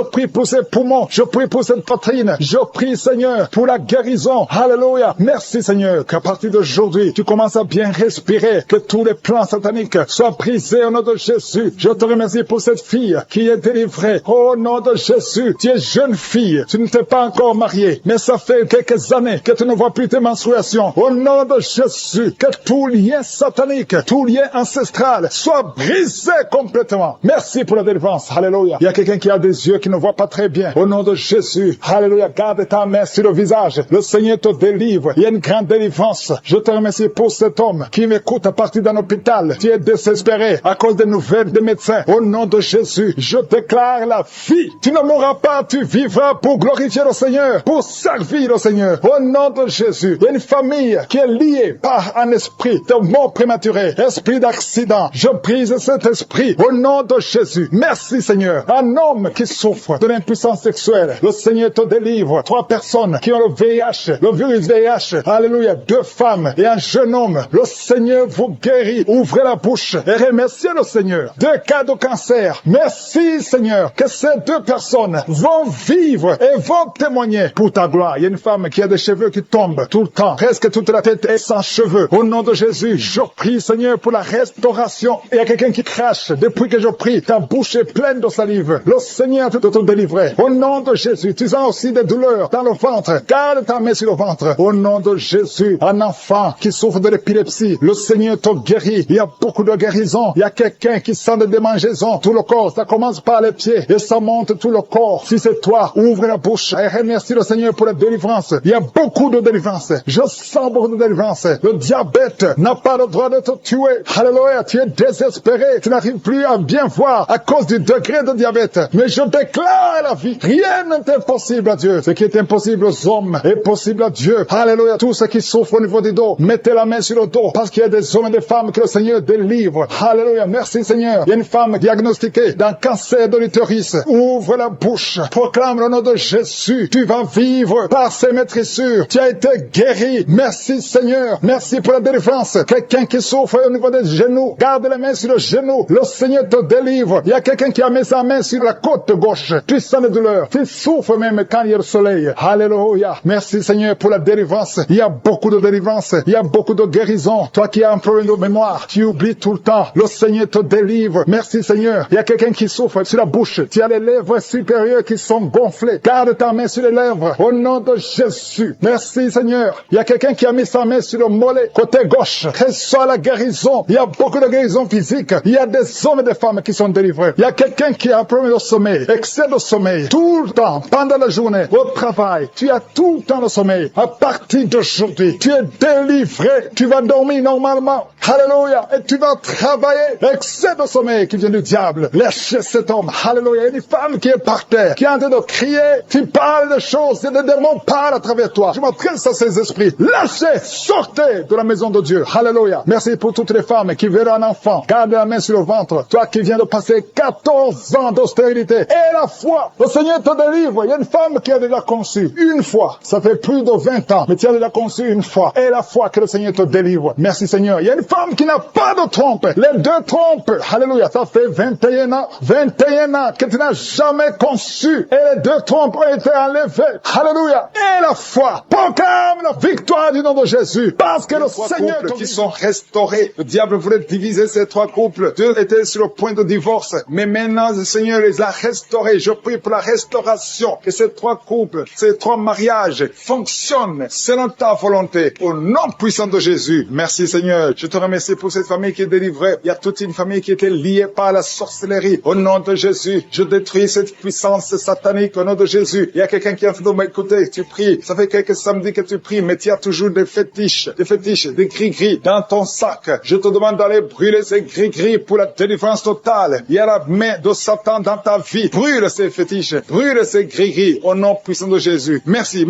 prie pour ces poumons. Je prie pour cette poitrine. Je prie Seigneur pour la guérison. Alléluia. Merci Seigneur qu'à partir d'aujourd'hui, tu commences à bien respirer. Que tous les plans sataniques soient brisés au nom de Jésus. Je te remercie pour cette fille qui est délivrée. Au nom de Jésus, tu es jeune fille. Tu ne t'es pas encore mariée, mais ça fait quelques années que tu ne vois plus tes menstruations. Au nom de Jésus, que tout lien satanique, tout lien ancestral soit brisé complètement. Merci pour la délivrance. Alléluia. Il y a quelqu'un qui a des yeux qui ne voit pas très bien. Au nom de Jésus, alléluia, garde ta main sur le visage. Le Seigneur te délivre. Il y a une grande délivrance. Je te remercie pour cet homme qui m'écoute à partir d'un hôpital. Tu es désespéré à cause des nouvelles des médecins. Au nom de Jésus, je déclare la vie. Tu ne mourras pas, tu vivras pour glorifier le Seigneur, pour servir le Seigneur. Au nom de Jésus, il y a une famille qui est liée par un esprit de mort prématurée, esprit d'accident. Je brise cet esprit au nom de Jésus. Merci Seigneur. Un homme qui souffre de l'impuissance sexuelle, le Seigneur te délivre. 3 personnes qui ont le VIH, le virus VIH. Alléluia. 2 femmes et un jeune homme. Le Seigneur vous guérit. Ouvrez la bouche et remerciez le Seigneur. 2 cas de cancer. Merci Seigneur que ces 2 personnes vont vivre et vont témoigner pour ta gloire. Il y a une femme qui a des cheveux qui tombent tout le temps. Presque toute la tête est sans cheveux. Au nom de Jésus, je prie Seigneur pour la restauration. Il y a quelqu'un qui crache. Depuis que je prie, ta bouche est pleine de salive. Le Seigneur te délivrer. Au nom de Jésus, tu sens aussi des douleurs dans le ventre. Garde ta main sur le ventre. Au nom de Jésus, un enfant qui souffre de l'épilepsie, le Seigneur te guérit. Il y a beaucoup de guérisons. Il y a quelqu'un qui sent des démangeaisons. Tout le corps, ça commence par les pieds et ça monte tout le corps. Si c'est toi, ouvre la bouche et remercie le Seigneur pour la délivrance. Il y a beaucoup de délivrance. Je sens beaucoup de délivrance. Le diabète n'a pas le droit de te tuer. Alléluia, tu es désespéré. Tu n'arrives plus à bien voir à cause du degré de diabète. Mais je déclare la vie. Rien n'est impossible à Dieu. Ce qui est impossible aux hommes est possible à Dieu. Alléluia, tous ceux qui souffrent au niveau du dos, mettez la main sur le dos parce qu'il y a des hommes et des femmes que le Seigneur délivre. Alléluia, merci Seigneur. Il y a une femme diagnostiquée d'un cancer de l'utérus. Ouvre la bouche. Proclame le nom de Jésus. Tu vas vivre par ses maîtrissures. Tu as été guéri. Merci Seigneur. Merci pour la délivrance. Quelqu'un qui souffre au niveau des genoux, garde la main sur le genou. Le Seigneur te délivre. Il y a quelqu'un qui a mis sa main sur la côte gauche. Tu sens les douleurs. Tu souffres même quand il y a le soleil. Alléluia. Merci Seigneur pour la délivrance. Il y a beaucoup de délivrance. Il y a beaucoup de guérisons. Toi qui as un problème de mémoire, tu oublies tout le temps. Le Seigneur te délivre. Merci Seigneur. Il y a quelqu'un qui souffre sur la bouche. Tu as les lèvres supérieures qui sont gonflées. Garde ta main sur les lèvres. Au nom de Jésus. Merci Seigneur. Il y a quelqu'un qui a mis sa main sur le mollet, côté gauche. Reçois la guérison. Il y a beaucoup de guérisons physiques. Il y a des hommes et des femmes qui sont délivrés. Il y a quelqu'un qui a un problème de sommeil, excès de sommeil, tout le temps, pendant la journée, au travail. Tu as tout le temps de sommeil. À partir d'aujourd'hui, tu es délivré. Tu vas dormir normalement. Alléluia. Et tu vas travailler. Excès de sommeil qui vient du diable. Lâchez cet homme. Alléluia. Il y a une femme qui est par terre, qui est en train de crier. Tu parles de choses et les démons parlent à travers toi. Je m'adresse à ces esprits. Lâchez, sortez de la maison de Dieu. Alléluia. Merci pour toutes les femmes qui verront un enfant. Garde la main sur le ventre. Toi qui viens de passer 14 ans d'austérité. Et la foi. Le Seigneur te délivre. Il y a une femme qui a déjà conçu une fois. Ça fait plus de 20 ans. Mais tu as déjà conçu une fois. Et la foi que le Seigneur te délivre. Merci Seigneur. Il y a une femme qui n'a pas de trompe. Les deux trompes. Alléluia. Ça fait 21 ans. 21 ans que tu n'as jamais conçu. Et les deux trompes ont été enlevées. Alléluia. Et la foi. Proclame la victoire du nom de Jésus. Parce que le Seigneur qui sont restaurés. Le diable voulait diviser ces trois couples. Dieu était sur le point de divorce. Mais maintenant, le Seigneur les a restaurés. Je prie pour la restauration. Que ces trois couples, ces trois mariages fonctionnent selon ta volonté. Au nom puissant de Jésus. Merci Seigneur. Je te remercie pour cette famille qui est délivrée. Il y a toute une famille qui était liée par la sorcellerie. Au nom de Jésus, je détruis cette puissance satanique au nom de Jésus. Il y a quelqu'un qui est en train de m'écouter. Tu pries. Ça fait quelques samedis que tu pries, mais tu as toujours des fétiches, des gris-gris dans ton sac. Je te demande d'aller brûler ces gris-gris pour la délivrance totale. Il y a la main de Satan dans ta vie. Brûle ces fétiches. Brûle ces gris-gris au nom puissant de Jésus. Merci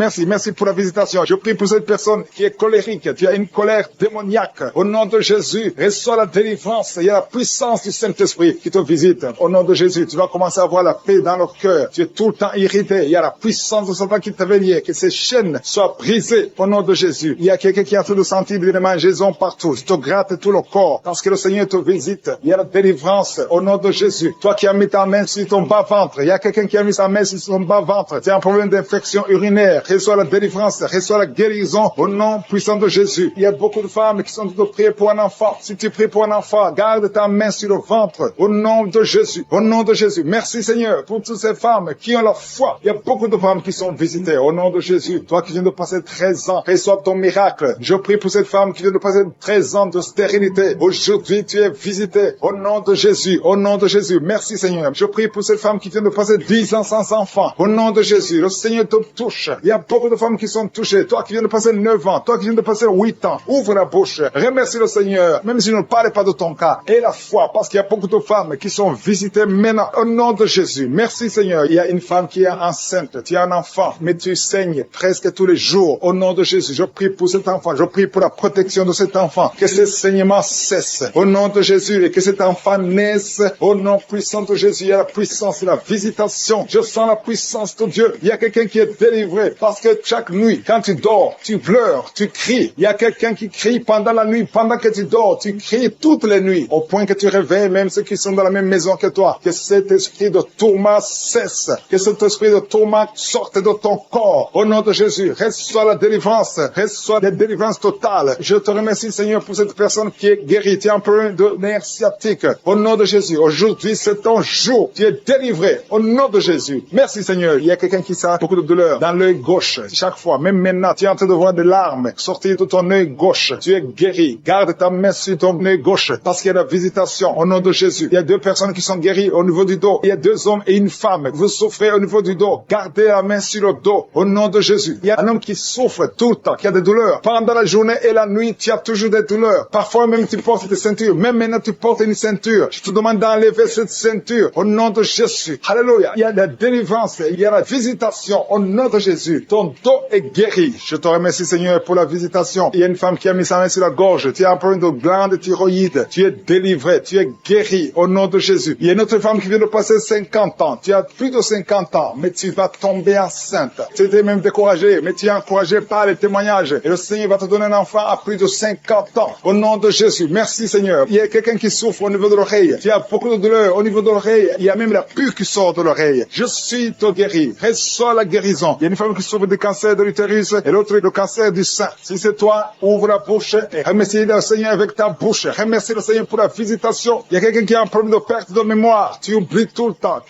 pour la visitation. Je prie pour cette personne qui est colérique. Tu as une colère démoniaque. Au nom de Jésus, reçois la délivrance. Il y a la puissance du Saint-Esprit qui te visite. Au nom de Jésus, tu vas commencer à avoir la paix dans le cœur. Tu es tout le temps irrité. Il y a la puissance de Satan qui t'avait lié. Que ces chaînes soient brisées au nom de Jésus. Il y a quelqu'un qui est en train de sentir des mangeaisons partout. Tu te grattes tout le corps parce que le Seigneur te visite. Il y a la délivrance au nom de Jésus. Toi qui as mis ta main sur ton bas-ventre. Il y a quelqu'un qui a mis sa main sur son bas-ventre. Tu as un problème d'infection urinaire. Reçois la délivrance. Reçois la guérison au nom puissant de Jésus. Il y a beaucoup de femmes qui sont en train de prier pour un enfant. Si tu pries pour un enfant, garde ta main sur le ventre au nom de Jésus. Au nom de Jésus. Merci Seigneur pour toutes ces femmes qui ont la foi. Il y a beaucoup de femmes qui sont visitées au nom de Jésus. Toi qui viens de passer 13 ans, reçois ton miracle. Je prie pour cette femme qui vient de passer 13 ans de stérilité. Aujourd'hui, tu es visité au nom de Jésus. Au nom de Jésus. Merci Seigneur. Je prie pour cette femme qui vient de passer 10 ans sans enfant. Au nom de Jésus. Le Seigneur te touche. Il y a beaucoup de femmes qui sont touchées. Toi qui viens de passer 9 ans. Toi qui viens de passer 8 ans. Ouvre la bouche. Remercie le Seigneur. Même si je ne parle pas de ton cas. Et la foi. Parce qu'il y a beaucoup de femmes qui sont visitées maintenant. Au nom de Jésus. Merci Seigneur. Il y a une femme qui est enceinte. Tu as un enfant. Mais tu saignes presque tous les jours. Au nom de Jésus. Je prie pour cet enfant. Je prie pour la protection de cet enfant. Que ce saignement cesse. Au nom de Jésus. Et que cet enfant naisse. Au nom puissant de Jésus. Il y a la puissance de la visitation. Je sens la puissance de Dieu. Il y a quelqu'un qui est délivré. Parce que chaque nuit, quand tu dors, tu pleures, tu cries. Il y a quelqu'un qui crie pendant la nuit. Pendant que tu dors, tu cries toutes les nuits. Au point que tu réveilles même ceux qui sont dans la même maison que toi. Que cet esprit de tourment cesse. Que cet esprit de tourment sorte de ton corps. Au nom de Jésus. Reçois la délivrance. Reçois la délivrance totale. Je te remercie Seigneur pour cette personne qui est guérie. Tu as un problème de nerf sciatique. Au nom de Jésus. Aujourd'hui c'est ton jour. Tu es délivré. Au nom de Jésus. Merci Seigneur. Il y a quelqu'un qui sent beaucoup de douleur dans l'œil gauche. Chaque fois. Même maintenant. Tu es en train de voir des larmes sortir de ton œil gauche. Tu es guéri. Garde ta main sur ton œil gauche. Parce qu'il y a la visitation. Au nom de Jésus. Il y a 2 personnes qui sont guéries au niveau du dos. Il y a 2 hommes et une femme. Vous souffrez au niveau du dos. Gardez la main sur le dos. Au nom de Jésus. Il y a un homme qui souffre tout le temps. Qui a des douleurs. Pendant la journée et la nuit, tu as toujours des douleurs. Parfois même tu portes des ceintures. Même maintenant tu portes une ceinture. Je te demande d'enlever cette ceinture. Au nom de Jésus. Alléluia. Il y a la délivrance. Il y a la visitation. Au nom de Jésus. Ton dos est guéri. Je te remercie Seigneur pour la visitation. Il y a une femme qui a mis sa main sur la gorge. Tu as un problème de glande thyroïde. Tu es délivré. Tu es guéri. Au nom de Jésus. Il y a une autre femme qui vient de passer 50 ans. Tu as plus de 50 ans. Mais tu vas tomber enceinte. Tu étais même découragé. Mais tu es encouragé par les témoignages. Et le Seigneur va te donner un enfant à plus de 50 ans. Au nom de Jésus. Merci Seigneur. Il y a quelqu'un qui souffre au niveau de l'oreille. Tu as beaucoup de douleur au niveau de l'oreille. Il y a même la pus qui sort de l'oreille. Je suis te guéri. Reçois la guérison. Il y a une femme qui souffre du cancer de l'utérus et l'autre du cancer du sein. Si c'est toi, Ouvre la bouche et remercie le Seigneur avec ta bouche. Remercie le Seigneur pour la visitation. Il y a quelqu'un qui a un problème de perte de mémoire. Tu oublies tout le temps,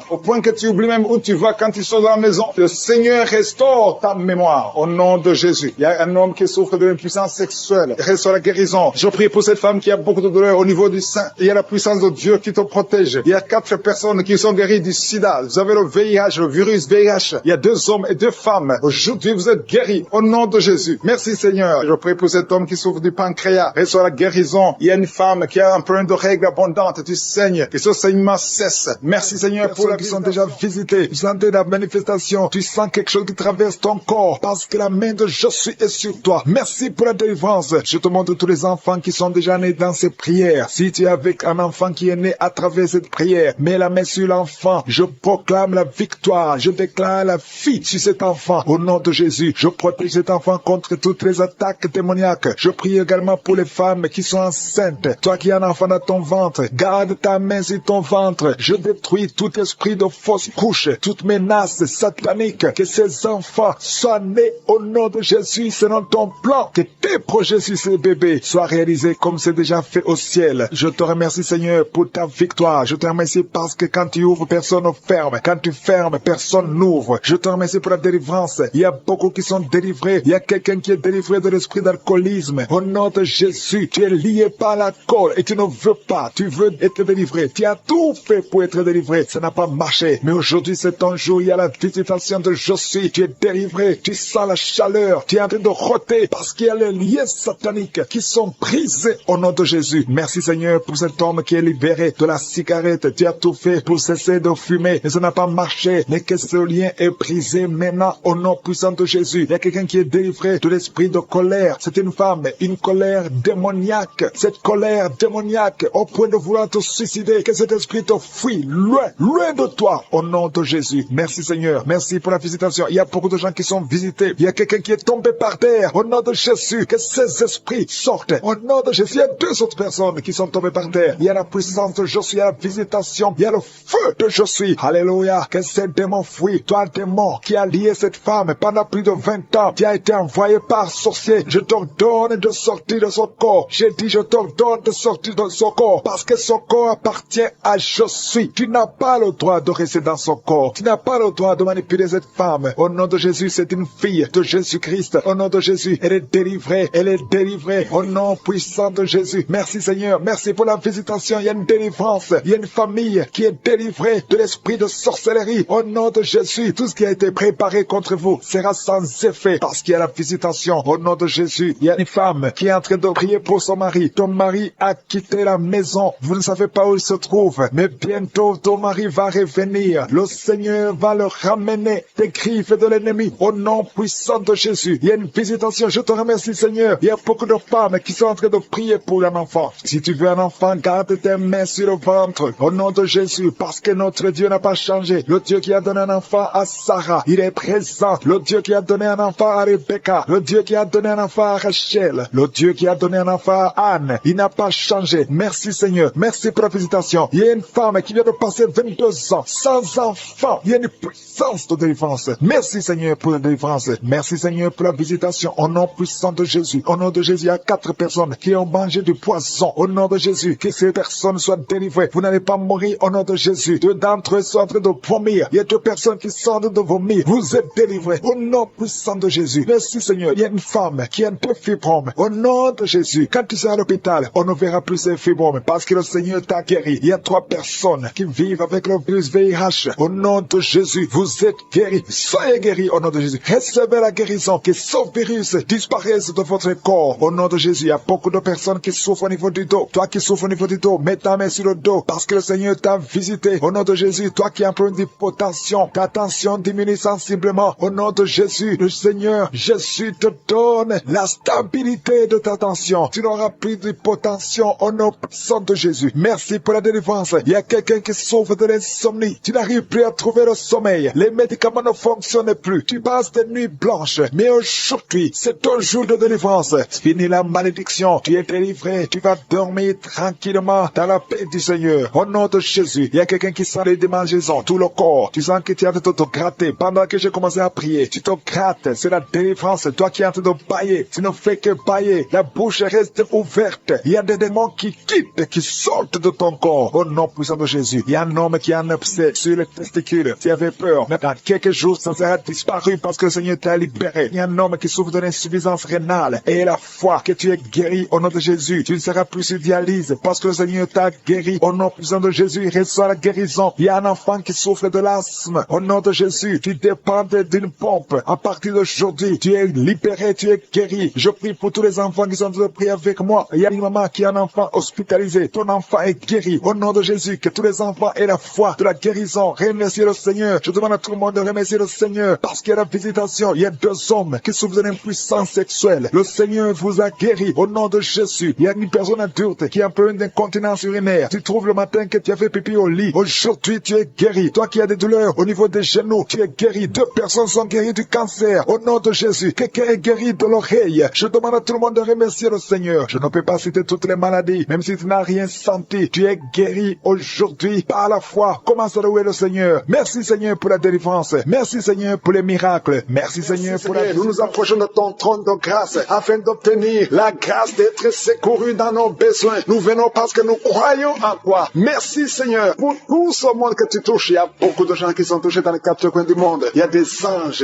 au point que tu oublies même où tu vas quand tu sors de la maison. Le Seigneur restaure ta mémoire au nom de Jésus. Il y a un homme qui souffre de l'impuissance sexuelle. Il restaure la guérison. Je prie pour cette femme qui a beaucoup de douleur au niveau du sein. Il y a la puissance de Dieu qui te protège. Il y a 4 personnes qui sont guéries du sida. Vous avez le VIH, le virus VIH. Il y a 2 hommes et 2 femmes. Aujourd'hui, vous êtes guéris au nom de Jésus. Merci Seigneur. Je prie pour cet homme qui souffre du pancréas. Restaure la guérison. Il y a une femme qui a un problème de règles abondantes. Tu saignes. Que ce saignement cesse. Merci Seigneur pour ceux qui sont déjà visités. Vous sentez la manifestation. Tu sens quelque chose qui traverse ton corps parce que la main de Je suis est sur toi. Merci pour la délivrance. Je te montre tous les enfants qui sont déjà nés dans ces prières. Si tu es avec un enfant qui est né à travers cette prière, mets la main sur l'enfant. Je proclame la victoire. Je déclare la vie sur cet enfant. Au nom de Jésus, je protège cet enfant contre toutes les attaques démoniaques. Je prie également pour les femmes qui sont enceintes. Toi qui as un enfant dans ton ventre, garde ta main sur ton ventre. Je détruis tout esprit de fausse couche, toute menace satanique. Que ces enfants soient nés au nom de Jésus selon ton plan. Que tes projets sur ces bébés soient réalisés comme c'est déjà fait au ciel. Je te remercie Seigneur pour ta victoire. Je te remercie parce que quand tu ouvres, personne ne ferme. Quand tu fermes, personne n'ouvre. Je te remercie pour la délivrance. Il y a beaucoup qui sont délivrés. Il y a quelqu'un qui est délivré de l'esprit d'alcoolisme. Au nom de Jésus, tu es lié par l'alcool et tu ne veux pas. Tu veux être délivré. Tu as tout fait pour être délivré. Ça n'a pas marché. Mais aujourd'hui, c'est ton jour. Il y a la visitation de Je suis. Tu es délivré. Tu sens la chaleur. Tu es en train de roter parce qu'il y a les liens sataniques qui sont brisés au nom de Jésus. Merci Seigneur pour cet homme qui est libéré de la cigarette. Tu as tout fait pour cesser de fumer. Et ça n'a pas marché. Mais que ce lien est brisé maintenant au nom puissant de Jésus. Il y a quelqu'un qui est délivré de l'esprit de colère. C'est une femme, une colère démoniaque. Cette colère démoniaque au point de vouloir te suicider. Que cet esprit te fuit loin, loin de toi au nom de Jésus. Merci Seigneur. Merci pour la visitation. Il y a beaucoup de gens qui sont visités. Il y a quelqu'un qui est tombé par terre au nom de Jésus. Que ces esprits sortent au nom de Jésus. Il y a 2 autres personnes qui sont tombées par terre. Il y a la puissance de Je suis, il y a la visitation. Il y a le feu de Je suis. Alléluia. Que ces démons fuient. Toi démon qui a lié cette femme pendant plus de 20 ans, qui a été envoyé par sorcier. Je t'ordonne de sortir de son corps. J'ai dit je t'ordonne de sortir de son corps parce que son corps appartient à Je suis. Tu n'as pas le droit de rester dans son corps. Tu n'as pas le droit de manipuler cette femme. Au nom de Jésus, c'est une fille de Jésus-Christ. Au nom de Jésus, elle est délivrée. Elle est délivrée. Au nom puissant de Jésus. Merci Seigneur. Merci pour la visitation. Il y a une délivrance. Il y a une famille qui est délivrée de l'esprit de sorcellerie. Au nom de Jésus, tout ce qui a été préparé contre vous sera sans effet parce qu'il y a la visitation. Au nom de Jésus, il y a une femme qui est en train de prier pour son mari. Ton mari a quitté la maison. Vous ne savez pas où il se trouve, mais bientôt ton mari va revenir. Le Seigneur va le ramener des griffes de l'ennemi. Au nom puissant de Jésus, il y a une visitation. Je te remercie Seigneur. Il y a beaucoup de femmes qui sont en train de prier pour un enfant. Si tu veux un enfant, garde tes mains sur le ventre. Au nom de Jésus, parce que notre Dieu n'a pas changé. Le Dieu qui a donné un enfant à Sarah, il est présent. Le Dieu qui a donné un enfant à Rebecca, le Dieu qui a donné un enfant à Rachel, le Dieu qui a donné un enfant à Anne, il n'a pas changé. Merci Seigneur. Merci pour la visitation. Il y a une femme qui vient de passer 22 ans sans enfant. Il y a une puissance de délivrance. Merci Seigneur pour la délivrance. Merci Seigneur pour la visitation. Au nom puissant de Jésus. Au nom de Jésus, il y a 4 personnes qui ont mangé du poison. Au nom de Jésus, que ces personnes soient délivrées. Vous n'allez pas mourir au nom de Jésus. 2 d'entre eux sont en train de vomir. Il y a 2 personnes qui sont en train de vomir. Vous êtes délivrés. Au nom puissant de Jésus. Merci Seigneur. Il y a une femme qui a 2 fibromes. Au nom de Jésus. Quand tu seras à l'hôpital, on ne verra plus ces fibromes parce que le Seigneur t'a guéri. Il y a 3 personnes qui vivent avec le virus VIH. Au nom de Jésus, vous êtes guéris. Soyez guéris au nom de Jésus. Recevez la guérison. Que ce virus disparaisse de votre corps. Au nom de Jésus, il y a beaucoup de personnes qui souffrent au niveau du dos. Toi qui souffres au niveau du dos, mets ta main sur le dos parce que le Seigneur t'a visité. Au nom de Jésus, toi qui as un problème d'hypotension, ta tension diminue sensiblement. Au nom de Jésus, le Seigneur, Jésus te donne la stabilité de ta tension. Tu n'auras plus d'hypotension au nom puissant de Jésus. Merci pour la délivrance. Il y a quelqu'un qui souffre de l'insomnie. Tu n'arrives plus à trouver le sommeil. Les médicaments ne fonctionnent plus. Tu passes des nuits blanches. Mais aujourd'hui, c'est ton jour de délivrance. Fini la malédiction. Tu es délivré. Tu vas dormir tranquillement dans la paix du Seigneur. Au nom de Jésus, il y a quelqu'un qui sent les démangeaisons, tout le corps. Tu sens que tu es en train de te gratter. Pendant que j'ai commencé à prier, tu te grattes. C'est la délivrance. Toi qui es en train de bailler. bâiller. Tu ne fais que bâiller. La bouche reste ouverte. Il y a des démons qui quittent, qui sortent de ton corps. Au nom puissant de Jésus. Il y a un homme qui a un abcès sur le testicule. Tu avais peur. Mais dans quelques jours, ça sera disparu parce que le Seigneur t'a libéré. Il y a un homme qui souffre de l'insuffisance rénale. Et la foi que tu es guéri au nom de Jésus. Tu ne seras plus sur dialyse parce que le Seigneur t'a guéri. Au nom puissant de Jésus, il reçoit la guérison. Il y a un enfant qui souffre de l'asthme. Au nom de Jésus, tu dépends d'une pompe. À partir d'aujourd'hui, tu es libéré, tu es guéri. Je prie pour tous les enfants qui sont en train de prier avec moi. Il y a une maman qui a un enfant hospitalisé. Ton enfant est guéri. Au nom de Jésus, que tous les enfants aient la foi de la guérison. Remerciez le Seigneur. Je demande à tout le monde de remercier le Seigneur parce qu'il y a la visitation. Il y a 2 hommes qui souffrent de l'impuissance sexuelle. Le Seigneur vous a guéri. Au nom de Jésus, il y a une personne adulte qui a un peu d'incontinence urinaire. Tu trouves le matin que tu as fait pipi au lit. Aujourd'hui, tu es guéri. Toi qui as des douleurs au niveau des genoux, tu es guéri. 2 personnes sont guéries du cancer. Au nom de Jésus, quelqu'un est guéri de l'oreille. Je demande à tout le monde de remercier le Seigneur. Je ne peux pas citer toutes les maladies, même si tu n'as rien senti. Tu es guéri aujourd'hui par la foi. Commence à louer le Seigneur. Merci Seigneur pour la délivrance. Merci Seigneur pour les miracles. Merci Seigneur pour la... Nous nous approchons de ton trône de grâce afin d'obtenir la grâce d'être secourus dans nos besoins. Nous venons parce que nous croyons en toi. Merci Seigneur pour tout ce monde que tu touches. Il y a beaucoup de gens qui sont touchés dans les 4 coins du monde. Il y a des anges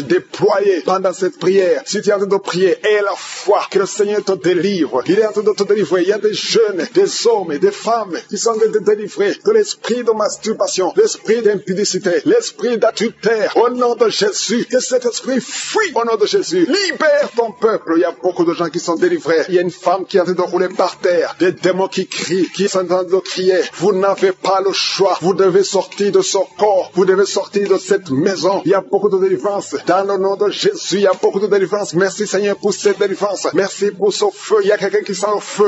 déployés pendant cette prière. Si tu es en train de prier, aie la foi que le Seigneur te délivre. Il est en train de te délivrer. Il y a des jeunes, des hommes et des femmes qui sont en train de délivrer de l'esprit de masturbation, l'esprit d'impudicité, l'esprit d'adultère. Au nom de Jésus, que cet esprit fuit au nom de Jésus. Libère ton peuple. Il y a beaucoup de gens qui sont délivrés. Il y a une femme qui est en train de rouler par terre. Des démons qui crient, qui sont en train de crier. Vous n'avez pas le choix. Vous devez sortir de ce corps. Vous devez sortir de cette maison. Il y a beaucoup de délivrance. Dans le nom de Jésus, il y a beaucoup de délivrance. Merci Seigneur pour cette délivrance. Merci pour ce feu. Il y a quelqu'un qui sent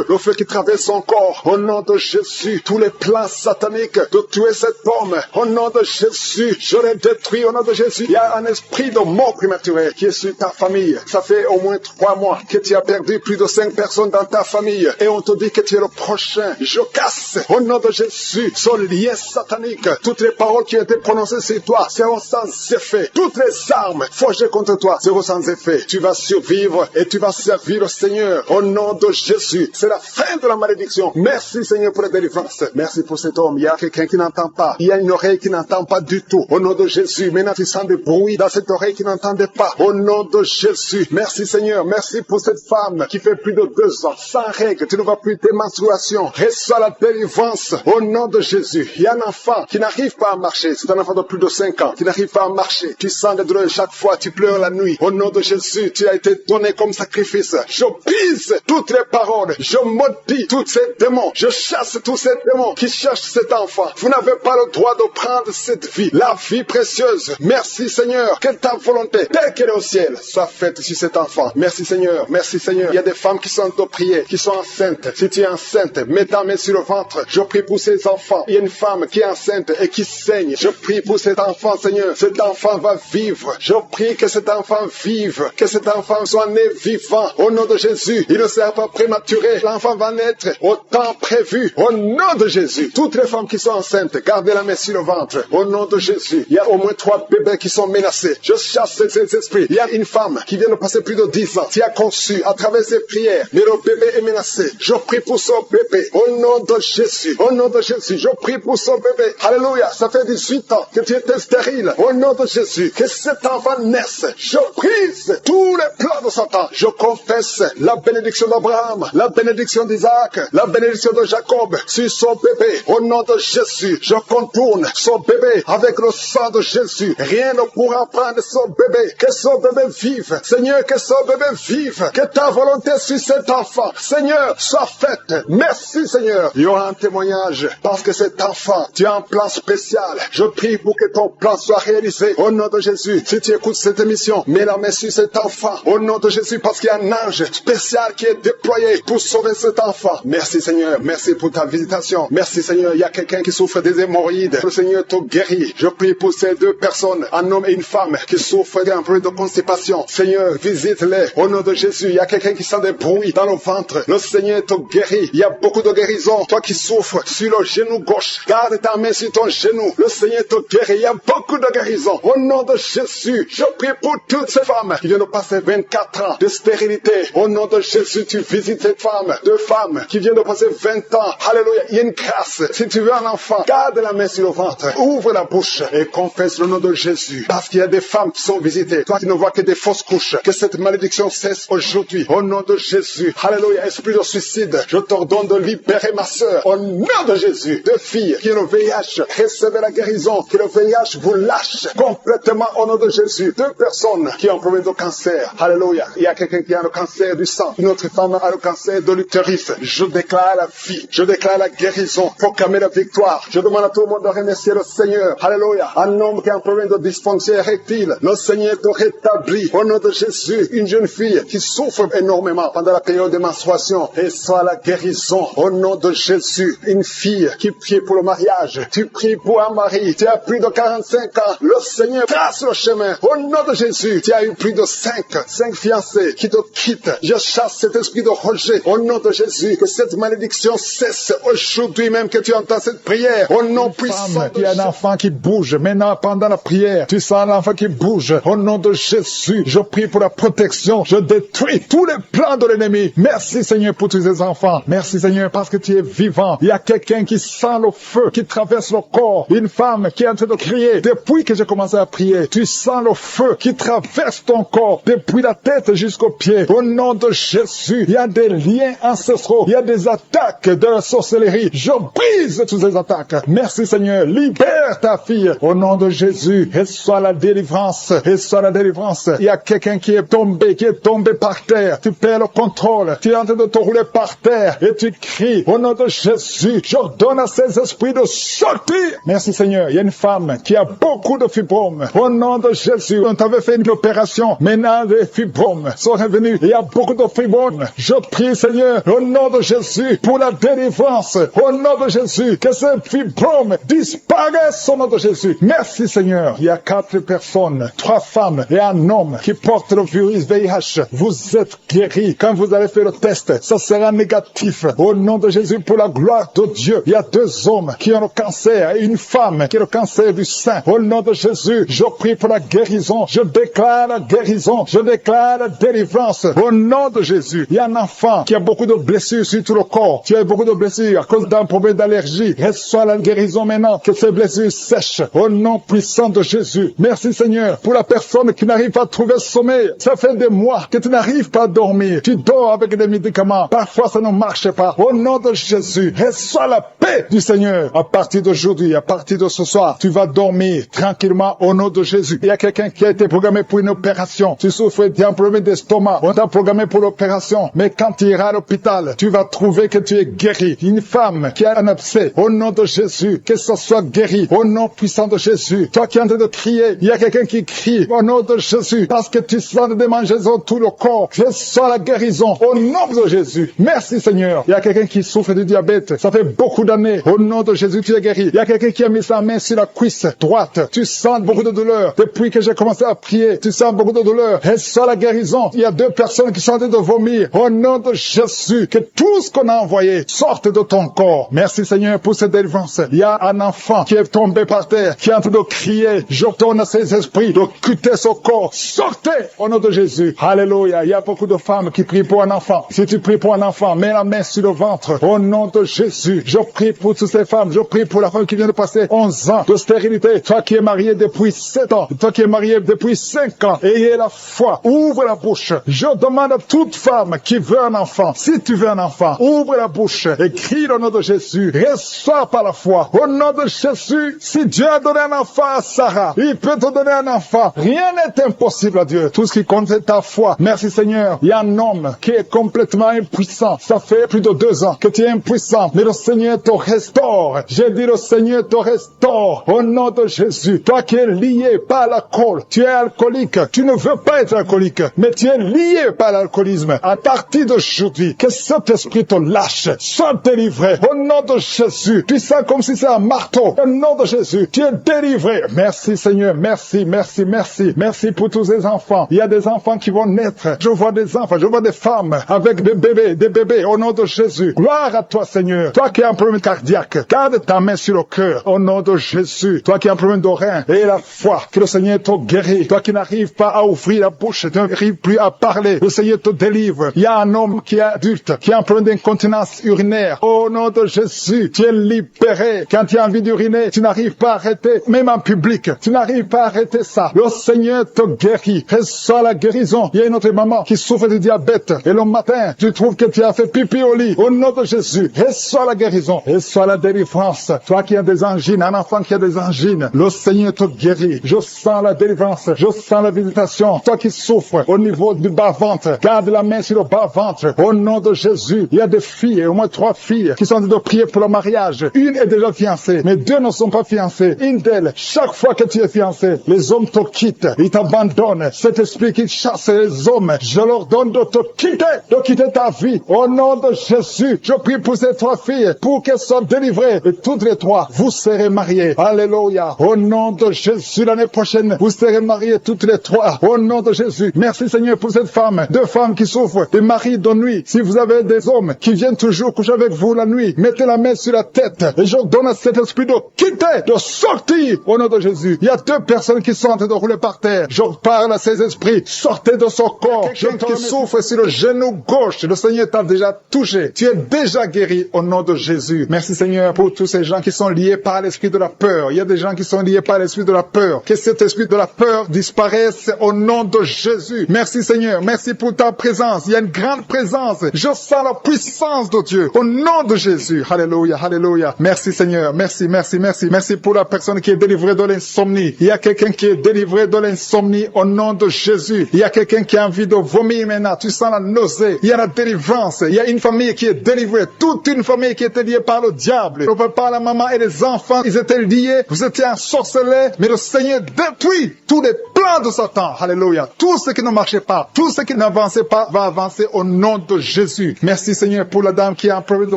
le feu qui traverse son corps. Au nom de Jésus, tous les plans sataniques de tuer cet homme. Au nom de Jésus, je les détruis. Au nom de Jésus, il y a un esprit de mort prématurée qui est sur ta famille. Ça fait au moins 3 mois que tu as perdu plus de 5 personnes dans ta famille. Et on te dit que tu es le prochain. Je casse au nom de Jésus ce lien satanique. Toutes les paroles qui ont été prononcées sur toi seront sans effet. Toutes les armes forgées contre toi seront sans effet. Tu vas survivre et tu vas servir le Seigneur. Au nom de Jésus, c'est la fin de la malédiction. Merci Seigneur pour la délivrance. Merci pour cet homme. Il y a quelqu'un qui n'entend pas. Il y a une oreille qui n'entend pas du tout. Au nom de Jésus, maintenant tu sens des bruits dans cette oreille qui n'entendait pas. Au nom de Jésus, merci Seigneur. Merci pour cette femme qui fait plus de 2 ans sans règles. Tu ne vois plus tes menstruations. Reçois la délivrance. Au nom de Jésus, il y a un enfant qui n'arrive pas à marcher. C'est un enfant de plus de 5 ans qui n'arrive pas à marcher. Tu sens des douleurs chaque fois. Tu pleures la nuit. Au nom de Jésus, tu as été donné comme sacrifice. Je brise toutes les paroles. Je maudis tous ces démons. Je chasse tous ces démons qui cherchent cet enfant. Vous n'avez pas le droit de prendre cette vie. La vie précieuse. Merci Seigneur. Que ta volonté, telle qu'elle est au ciel, soit faite sur cet enfant. Merci Seigneur. Merci Seigneur. Il y a des femmes qui sont de prier, qui sont enceintes. Si tu es enceinte, mets ta main sur le ventre. Je prie pour ces enfants. Il y a une femme qui est enceinte et qui saigne. Je prie pour cet enfant, Seigneur. Cet enfant va vivre. Je prie que cet enfant vive. Que cet enfant soit né vivant. Au nom de Jésus, il ne sera pas prématuré. L'enfant va naître au temps prévu. Au nom de Jésus. Toutes les femmes qui sont enceintes, gardez la main sur le ventre. Au nom de Jésus. Il y a au moins 3 bébés qui sont menacés. Je chasse ces esprits. Il y a une femme qui vient de passer plus de 10 ans, qui a conçu à travers ses prières, mais le bébé est menacé. Je prie pour son bébé. Au nom de Jésus. Au nom de Jésus. Je prie pour son bébé. Alléluia. Ça fait 18 ans que tu étais stérile. Au nom de Jésus. Que cet enfant naisse. Je brise tous les plans de Satan. Je confesse la bénédiction d'Abraham, la bénédiction d'Isaac, la bénédiction de Jacob sur son bébé. Au nom de Jésus. Je contourne son bébé avec le sang de Jésus. Rien ne pourra prendre son bébé. Que son bébé vive. Seigneur, que son bébé vive. Que ta volonté sur cet enfant, Seigneur, soit faite. Merci, Seigneur. Il y aura un témoignage parce que cet enfant, tu as un plan spécial. Je prie pour que ton plan soit réalisé. Au nom de Jésus, si tu écoutes cette émission, mets la main sur cet enfant. Au nom de Jésus, parce qu'il y a un ange spécial qui est déployé pour sauver cet enfant. Merci, Seigneur. Merci pour ta visitation. Merci, Seigneur. Il y a quelqu'un qui souffre des hémorroïdes. Le Seigneur te guérit. Je prie pour ces 2 personnes, un homme et une femme, qui souffrent d'un peu de constipation. Seigneur, visite-les. Au nom de Jésus, il y a quelqu'un qui sent des bruits dans le ventre. Le Seigneur te guérit. Il y a beaucoup de guérison. Toi qui souffres sur le genou gauche, garde ta main sur ton genou. Le Seigneur te guérit. Il y a beaucoup de guérison. Au nom de Jésus, je prie pour toutes ces femmes qui viennent de passer 20 4 ans de stérilité. Au nom de Jésus, tu visites cette femme, 2 femmes qui viennent de passer 20 ans. Alléluia, il y a une grâce. Si tu veux un enfant, garde la main sur le ventre, ouvre la bouche et confesse le nom de Jésus. Parce qu'il y a des femmes qui sont visitées. Toi qui ne vois que des fausses couches, que cette malédiction cesse aujourd'hui. Au nom de Jésus. Alléluia, esprit de suicide, je t'ordonne de libérer ma sœur. Au nom de Jésus. 2 filles qui ont le VIH, recevez la guérison. Que le VIH vous lâche complètement au nom de Jésus. 2 personnes qui ont un problème de cancer. Alléluia. Il y a quelqu'un qui a le cancer du sang. Une autre femme a le cancer de l'utérus. Je déclare la vie. Je déclare la guérison. Proclamer la victoire. Je demande à tout le monde de remercier le Seigneur. Alléluia. Un homme qui a un problème de dysfonction érectile. Le Seigneur te rétablit. Au nom de Jésus. Une jeune fille qui souffre énormément pendant la période de menstruation. Et soit la guérison. Au nom de Jésus. Une fille qui prie pour le mariage. Tu pries pour un mari. Tu as plus de 45 ans. Le Seigneur trace le chemin. Au nom de Jésus. Tu as eu plus de 5 fiancés qui te quittent. Je chasse cet esprit de rejet. Au nom de Jésus. Que cette malédiction cesse aujourd'hui même que tu entends cette prière. Au nom puissant. Il y a un enfant qui bouge. Maintenant, pendant la prière, tu sens l'enfant qui bouge. Au nom de Jésus, je prie pour la protection. Je détruis tous les plans de l'ennemi. Merci Seigneur pour tous ces enfants. Merci Seigneur parce que tu es vivant. Il y a quelqu'un qui sent le feu, qui traverse le corps. Une femme qui est en train de crier. Depuis que j'ai commencé à prier, tu sens le feu qui traverse ton corps. Depuis la tête jusqu'aux pieds. Au nom de Jésus, il y a des liens ancestraux. Il y a des attaques de la sorcellerie. Je brise toutes ces attaques. Merci Seigneur. Libère ta fille. Au nom de Jésus. Reçois la délivrance. Reçois la délivrance. Il y a quelqu'un qui est tombé par terre. Tu perds le contrôle. Tu es en train de te rouler par terre. Et tu cries. Au nom de Jésus. J'ordonne à ces esprits de sortir. Merci Seigneur. Il y a une femme qui a beaucoup de fibromes. Au nom de Jésus. On t'avait fait une opération. Maintenant, les fibromes sont revenus. Il y a beaucoup de fibromes. Je prie Seigneur. Au nom de Jésus. Pour la délivrance. Au nom de Jésus. Que ces fibromes disparaissent au nom de Jésus. Merci Seigneur. Il y a 4 personnes. 3 femmes et un homme qui portent le virus VIH. Vous êtes guéris. Quand vous allez faire le test, ça sera négatif. Au nom de Jésus, pour la gloire de Dieu. Il y a 2 hommes qui ont le cancer et une femme qui a le cancer du sein. Au nom de Jésus, je prie pour la guérison. Je déclare la guérison. Je déclare la délivrance. Au nom de Jésus, il y a un enfant qui a beaucoup de blessures sur tout le corps. Tu as beaucoup de blessures à cause d'un problème d'allergie. Reçois la guérison maintenant. Que ces blessures sèchent. Au nom puissant de Jésus. Merci Seigneur pour la personne qui n'arrive pas à trouver sommeil. Ça fait des mois que tu n'arrives pas à dormir. Tu dors avec des médicaments. Parfois ça ne marche pas. Au nom de Jésus, reçois la paix du Seigneur. À partir d'aujourd'hui, à partir de ce soir, tu vas dormir tranquillement au nom de Jésus. Il y a quelqu'un qui a été programmé pour une opération. Tu souffres d'un problème d'estomac. On t'a programmé pour l'opération. Mais quand tu iras à l'hôpital, tu vas trouver que tu es guéri. Une femme qui a un abcès, au nom de Jésus, que ça soit guéri. Au nom puissant de Jésus. Toi qui es en train de crier, il y a quelqu'un qui crie au nom de Jésus. Parce que tu sens des démangeaisons tout le corps. Je sens la guérison au nom de Jésus. Merci Seigneur. Il y a quelqu'un qui souffre du diabète. Ça fait beaucoup d'années. Au nom de Jésus, tu es guéri. Il y a quelqu'un qui a mis sa main sur la cuisse droite. Tu sens beaucoup de douleur. Depuis que j'ai commencé à prier, tu sens beaucoup de douleur. Reçois la guérison. Il y a 2 personnes qui sont en train de vomir. Au nom de Jésus, que tout ce qu'on a envoyé sorte de ton corps. Merci Seigneur pour cette délivrance. Il y a un enfant qui est tombé par terre, qui est en train de crier. J'ordonne à ces esprits de quitter son corps. Sortez au nom de Jésus. Alléluia. Il y a beaucoup de femmes qui prient pour un enfant. Si tu pries pour un enfant, mets la main sur le ventre. Au nom de Jésus, je prie pour toutes ces femmes. Je prie pour la femme qui vient de passer 11 ans de stérilité. Toi qui es marié depuis 7 ans. Toi qui es marié depuis 5 ans. Ayez la foi. Ouvre la bouche. Je demande à toute femme qui veut un enfant. Si tu veux un enfant, ouvre la bouche et crie le nom de Jésus. Reçois par la foi. Au nom de Jésus, si Dieu a donné un enfant à Sarah, il peut te donner un enfant. Rien n'est impossible à Dieu. Tout ce qui compte, c'est ta foi. Merci Seigneur. Il y a un homme qui est complètement impuissant. Ça fait plus de 2 ans que tu es impuissant. Mais le Seigneur te restaure. J'ai dit le Seigneur te restaure. Au nom de Jésus. Toi qui es lié par l'alcool. Tu es alcoolique. Tu ne veux pas être alcoolique. Mais tu es lié par l'alcoolisme. À partir d'aujourd'hui, que cet esprit te lâche. Sois délivré. Au nom de Jésus. Tu sens comme si c'est un marteau. Au nom de Jésus. Tu es délivré. Merci Seigneur. Merci, merci, merci. Merci pour tous ces enfants. Il y a des enfants qui vont naître. Je vois des enfants. Je vois des femmes avec des bébés. Au nom de Jésus. Gloire à toi Seigneur. Toi qui as un problème cardiaque. Garde ta main sur le cœur. Au nom de Jésus. Toi qui as un problème de rein et la foi, que le Seigneur te guérit. Toi qui n'arrives pas à ouvrir la bouche, tu n'arrives plus à parler. Le Seigneur te délivre. Il y a un homme qui est adulte, qui a un problème d'incontinence urinaire. Au nom de Jésus, tu es libéré. Quand tu as envie d'uriner, tu n'arrives pas à arrêter. Même en public, tu n'arrives pas à arrêter ça. Le Seigneur te guérit. Reçois la guérison. Il y a une autre maman qui souffre de diabète. Et le matin, tu trouves que tu as fait pipi au lit. Au nom de Jésus, reçois la guérison. Reçois la délivrance. Toi qui as des angines, un enfant qui a des angines, le Seigneur te guérit. Je sens la délivrance. Je sens la visitation. Toi qui souffres au niveau du bas-ventre, garde la main sur le bas-ventre. Au nom de Jésus, il y a des filles, au moins 3 filles, qui sont en train de prier pour le mariage. Une est déjà fiancée, mais 2 ne sont pas fiancées. Une d'elles, chaque fois que tu es fiancé, les hommes te quittent. Ils t'abandonnent. Cet esprit qui chasse les hommes, je leur donne de te quitter ta vie. Au nom de Jésus, je prie pour ces 3 filles, pour qu'elles soient délivrées. Et toutes les 3, vous serez mariées. Alléluia. Au nom de Jésus, l'année prochaine, vous serez mariées toutes les 3. Au nom de Jésus. Merci Seigneur pour cette femme. 2 femmes qui souffrent des maris de nuit. Si vous avez des hommes qui viennent toujours coucher avec vous la nuit, mettez la main sur la tête. Et je donne à cet esprit de quitter, de sortir. Au nom de Jésus. Il y a 2 personnes qui sont en train de rouler par terre. Je parle à ces esprits. Sortez de son corps. Quelqu'un qui souffre sur le genou gauche. Le Seigneur t'a déjà touché. Tu es déjà guéri au nom de Jésus. Merci Seigneur pour tous ces gens qui sont liés par l'esprit de la peur. Il y a des gens qui sont liés par l'esprit de la peur. Que cet esprit de la peur disparaisse au nom de Jésus. Merci Seigneur. Merci pour ta présence. Il y a une grande présence. Je sens la puissance de Dieu au nom de Jésus. Alléluia, alléluia. Merci Seigneur. Merci, merci, merci. Merci pour la personne qui est délivrée de l'insomnie. Il y a quelqu'un qui est délivré de l'insomnie au nom de Jésus. Il y a quelqu'un qui a envie de vomir maintenant. Tu sens la nausée. Il y a la délivrance. Il y a une famille qui est délivrée. Toute une famille qui était liée par le diable. Le papa, la maman et les enfants, ils étaient liés. Vous étiez ensorcelés. Mais le Seigneur détruit tous les plans de Satan. Alléluia. Tout ce qui ne marchait pas, tout ce qui n'avançait pas va avancer au nom de Jésus. Merci Seigneur pour la dame qui a un problème de